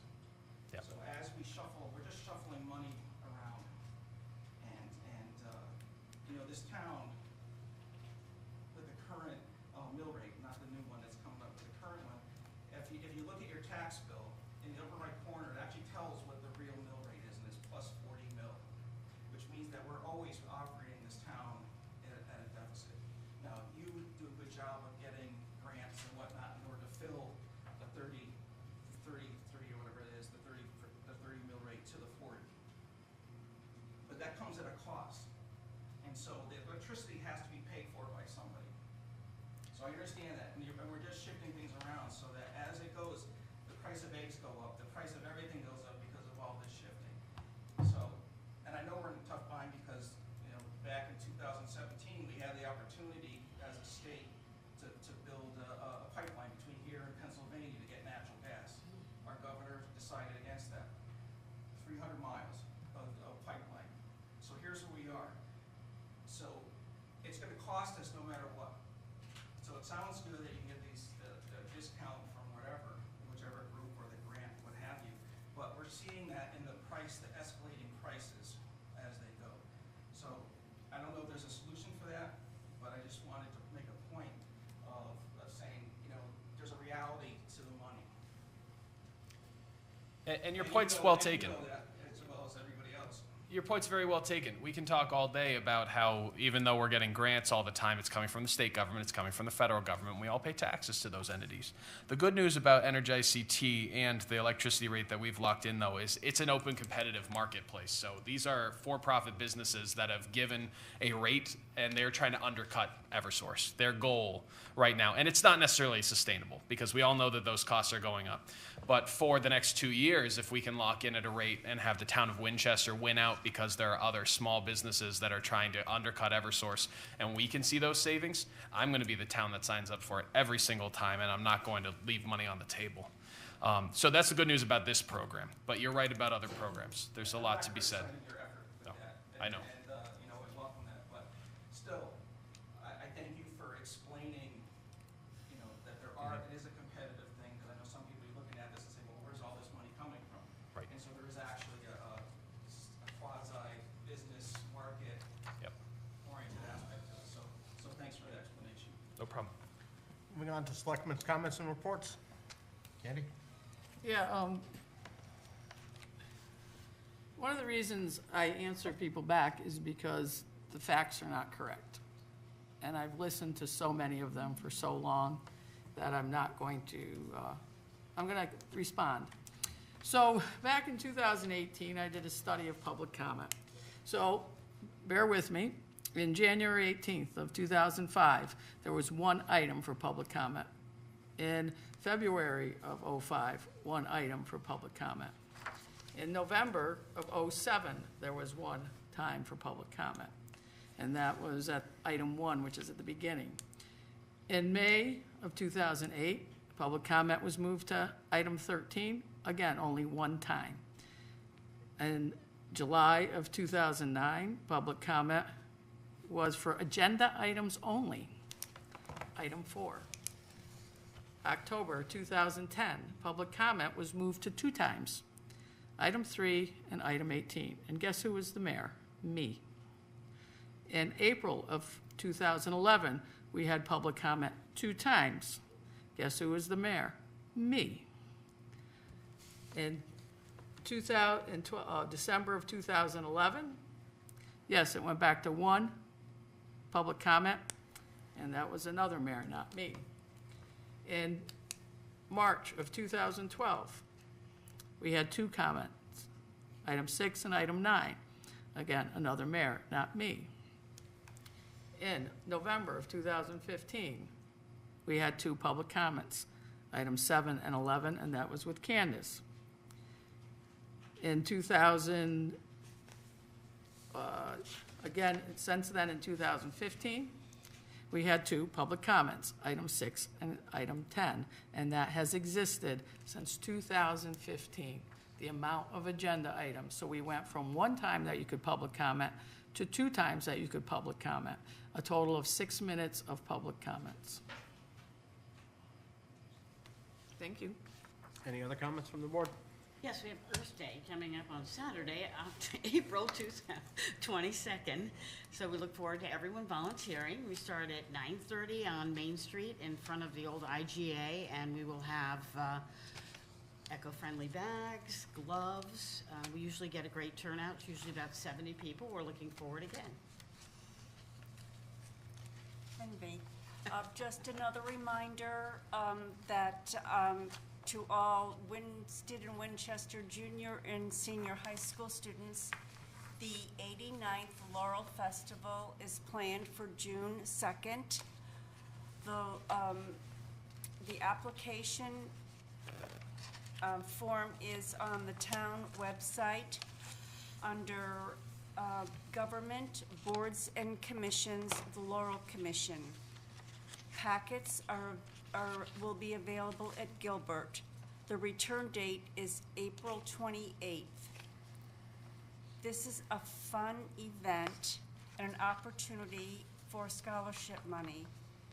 Yep. So as we shuffle, we're just shuffling money around. And this town, with the current mill rate, not the new one that's coming up, but the current one, if you look at your tax bill, in the upper right corner, it actually tells what the real mill rate is, and it's plus 40 mil, which means that we're always operating this town at a deficit. Now, you do a good job of getting grants and whatnot in order to fill the 30 or whatever it is, the 30 mil rate to the 40. But that comes at a cost. And so the electricity has to be paid for by somebody. So I understand that, and we're just shifting things around so that as it goes, the price of eggs go up, the price of everything goes up because of all this shifting. So, and I know we're in a tough bind because, back in 2017, we had the opportunity as a state to build a pipeline between here and Pennsylvania to get natural gas. Our governor decided against that. 300 miles of pipeline. So here's where we are. So it's going to cost us no matter what. So it sounds good that you can get the discount from whichever group or the grant, what have you. But we're seeing that in the escalating prices as they go. So I don't know if there's a solution for that, but I just wanted to make a point of saying, there's a reality to the money. And your point's well taken. You know that as well as everybody else. Your point's very well taken. We can talk all day about how even though we're getting grants all the time, it's coming from the state government, it's coming from the federal government. We all pay taxes to those entities. The good news about Energize CT and the electricity rate that we've locked in, though, is it's an open competitive marketplace. So these are for-profit businesses that have given a rate, and they're trying to undercut Eversource. Their goal right now, and it's not necessarily sustainable because we all know that those costs are going up. But for the next 2 years, if we can lock in at a rate and have the town of Winchester win out because there are other small businesses that are trying to undercut Eversource, and we can see those savings, I'm going to be the town that signs up for it every single time, and I'm not going to leave money on the table. So that's the good news about this program. But you're right about other programs. There's a lot to be said. No, I know. And I welcome that. But still, I thank you for explaining, that it is a competitive thing, because I know some people are looking at this and say, well, where's all this money coming from? Right. And so there is actually a quasi-business market oriented aspect to it. So thanks for the explanation. No problem. Moving on to Selectmen's comments and reports. Candy? Yeah, one of the reasons I answer people back is because the facts are not correct. And I've listened to so many of them for so long that I'm not going to, I'm going to respond. So back in 2018, I did a study of public comment. So bear with me. In January 18th of 2005, there was one item for public comment. In February of 2005, one item for public comment. In November of 2007, there was one time for public comment. and that was at item 1, which is at the beginning. In May of 2008, public comment was moved to item 13, again, only one time. In July of 2009, public comment was for agenda items only, item 4. October 2010, public comment was moved to 2 times, item 3 and item 18. And guess who was the mayor? Me. In April of 2011, we had public comment 2 times. Guess who was the mayor? Me. In December of 2011, yes, it went back to 1 public comment, and that was another mayor, not me. In March of 2012, we had 2 comments, item 6 and item 9. Again, another mayor, not me. In November of 2015, we had 2 public comments, item 7 and 11, and that was with Candace. In again, since then in 2015, we had 2 public comments, item 6 and item 10, and that has existed since 2015, the amount of agenda items. So we went from 1 time that you could public comment to 2 times that you could public comment, a total of 6 minutes of public comments. Thank you. Any other comments from the board? Yes, we have Earth Day coming up on Saturday, April 22nd. So we look forward to everyone volunteering. We start at 9:30 on Main Street in front of the old IGA, and we will have eco-friendly bags, gloves. We usually get a great turnout. It's usually about 70 people. We're looking forward again. Envy. Just another reminder that to all Winston and Winchester junior and senior high school students, the 89th Laurel Festival is planned for June 2nd. The application form is on the town website under Government, Boards and Commissions, the Laurel Commission. Packets will be available at Gilbert. The return date is April 28th. This is a fun event and an opportunity for scholarship money,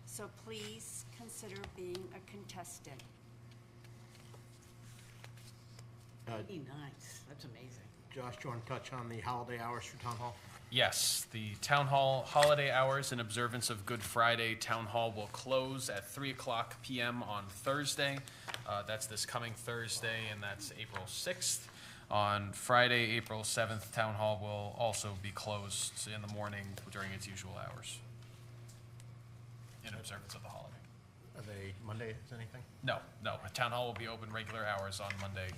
so please consider being a contestant. Nice, that's amazing. Josh, do you want to touch on the holiday hours for Town Hall? Yes, the Town Hall holiday hours in observance of Good Friday. Town Hall will close at 3:00 p.m. on Thursday. That's this coming Thursday, and that's April 6th. On Friday, April 7th, Town Hall will also be closed in the morning during its usual hours in observance of the holiday. Are they Monday, is anything? No. Town Hall will be open regular hours on Monday,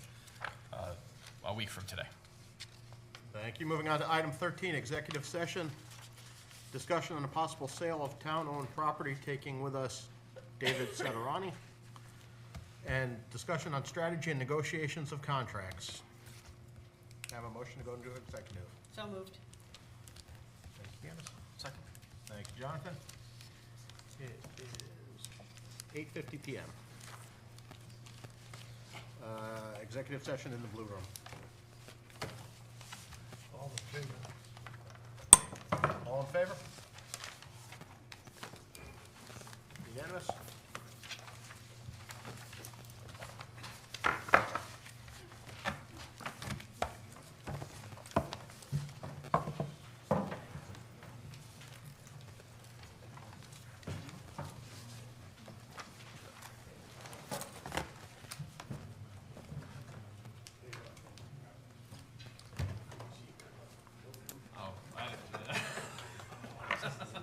a week from today. Thank you. Moving on to item 13, executive session. Discussion on a possible sale of town-owned property, taking with us David Sederani. And discussion on strategy and negotiations of contracts. Have a motion to go into executive. So moved. Thank you, Candace. Second. Thank you, Jonathan. It is 8:50 p.m. Executive session in the blue room. All in favor? All in favor? Unanimous?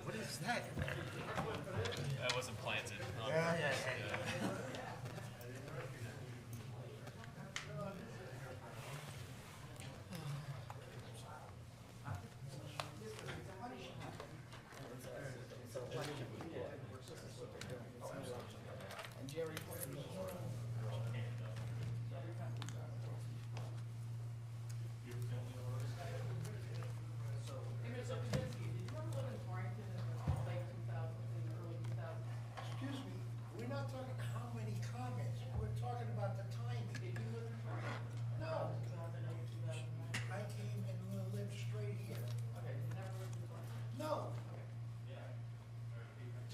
What is that? That wasn't planted. Yeah.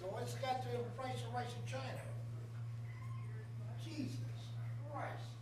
so it's got the price of rice in China. Jesus Christ.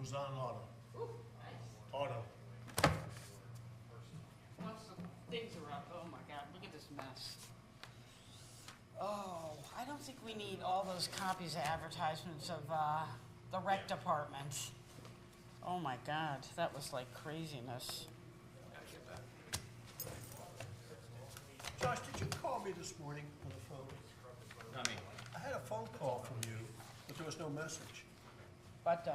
Luzon Auto. Auto. Lots of things are up. Oh my God, look at this mess. Oh, I don't think we need all those copies of advertisements of the rec department. Oh my God, that was like craziness. Josh, did you call me this morning on the phone? Not me. I had a phone call from you, but there was no message. But,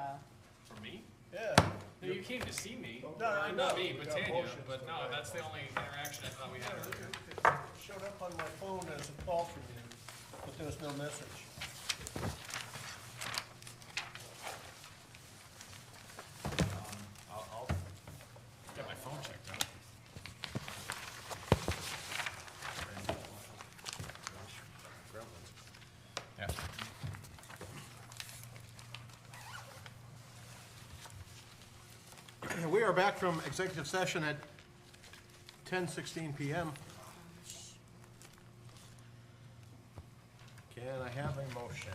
For me? Yeah. No, you came to see me. No, I know. Not me, but Yeah, Tanya. bullshit. But no, that's the only interaction I thought we had earlier. It showed up on my phone as a call from you, but there was no message. I'll get my phone checked out. Yeah. We are back from executive session at 10:16 PM. Can I have a motion?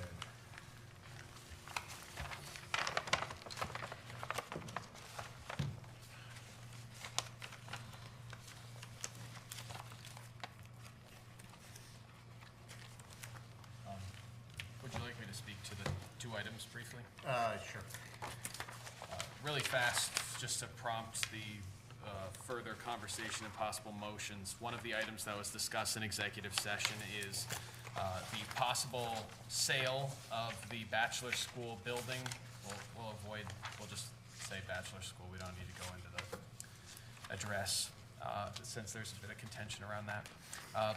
Would you like me to speak to the two items briefly? Sure. Really fast, just to prompt the further conversation and possible motions. One of the items that was discussed in executive session is the possible sale of the bachelor school building. We'll just say bachelor school. We don't need to go into the address since there's a bit of contention around that.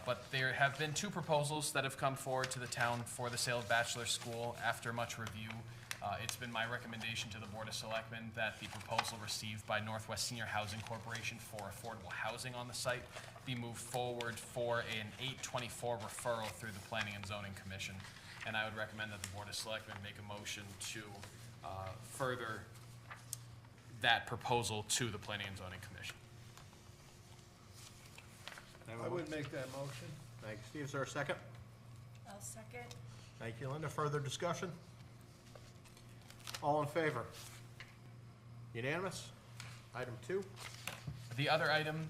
But there have been two proposals that have come forward to the town for the sale of bachelor school. After much review, it's been my recommendation to the Board of Selectmen that the proposal received by Northwest Senior Housing Corporation for affordable housing on the site be moved forward for an 824 referral through the Planning and Zoning Commission. And I would recommend that the Board of Selectmen make a motion to further that proposal to the Planning and Zoning Commission. I would make that motion. Thank you, Steve. Is there a second? I'll second. Thank you, Linda. Further discussion? All in favor? Unanimous? Item 2. The other item,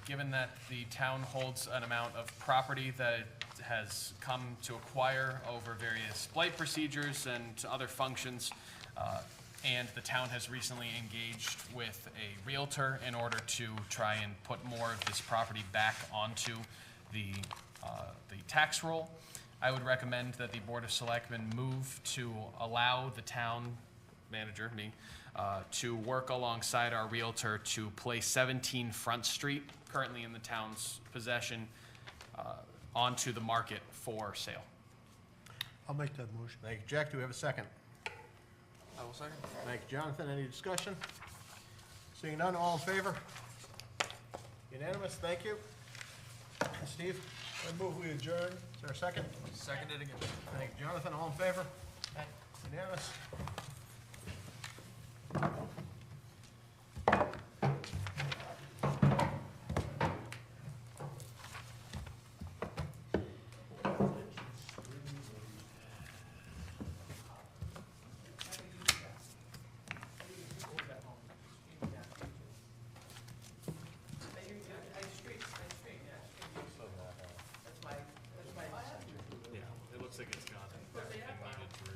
given that the town holds an amount of property that it has come to acquire over various blight procedures and other functions, and the town has recently engaged with a realtor in order to try and put more of this property back onto the tax roll, I would recommend that the Board of Selectmen move to allow the town manager, me, to work alongside our realtor to place 17 Front Street, currently in the town's possession, onto the market for sale. I'll make that motion. Thank you, Jack. Do we have a second? I will second. Thank you, Jonathan. Any discussion? Seeing none, all in favor? Unanimous, thank you. Steve, I move we adjourn. is there a second? Seconded again. Thank you, Jonathan. All in favor? Unanimous. Yeah, it looks like it's gone. Everything needed to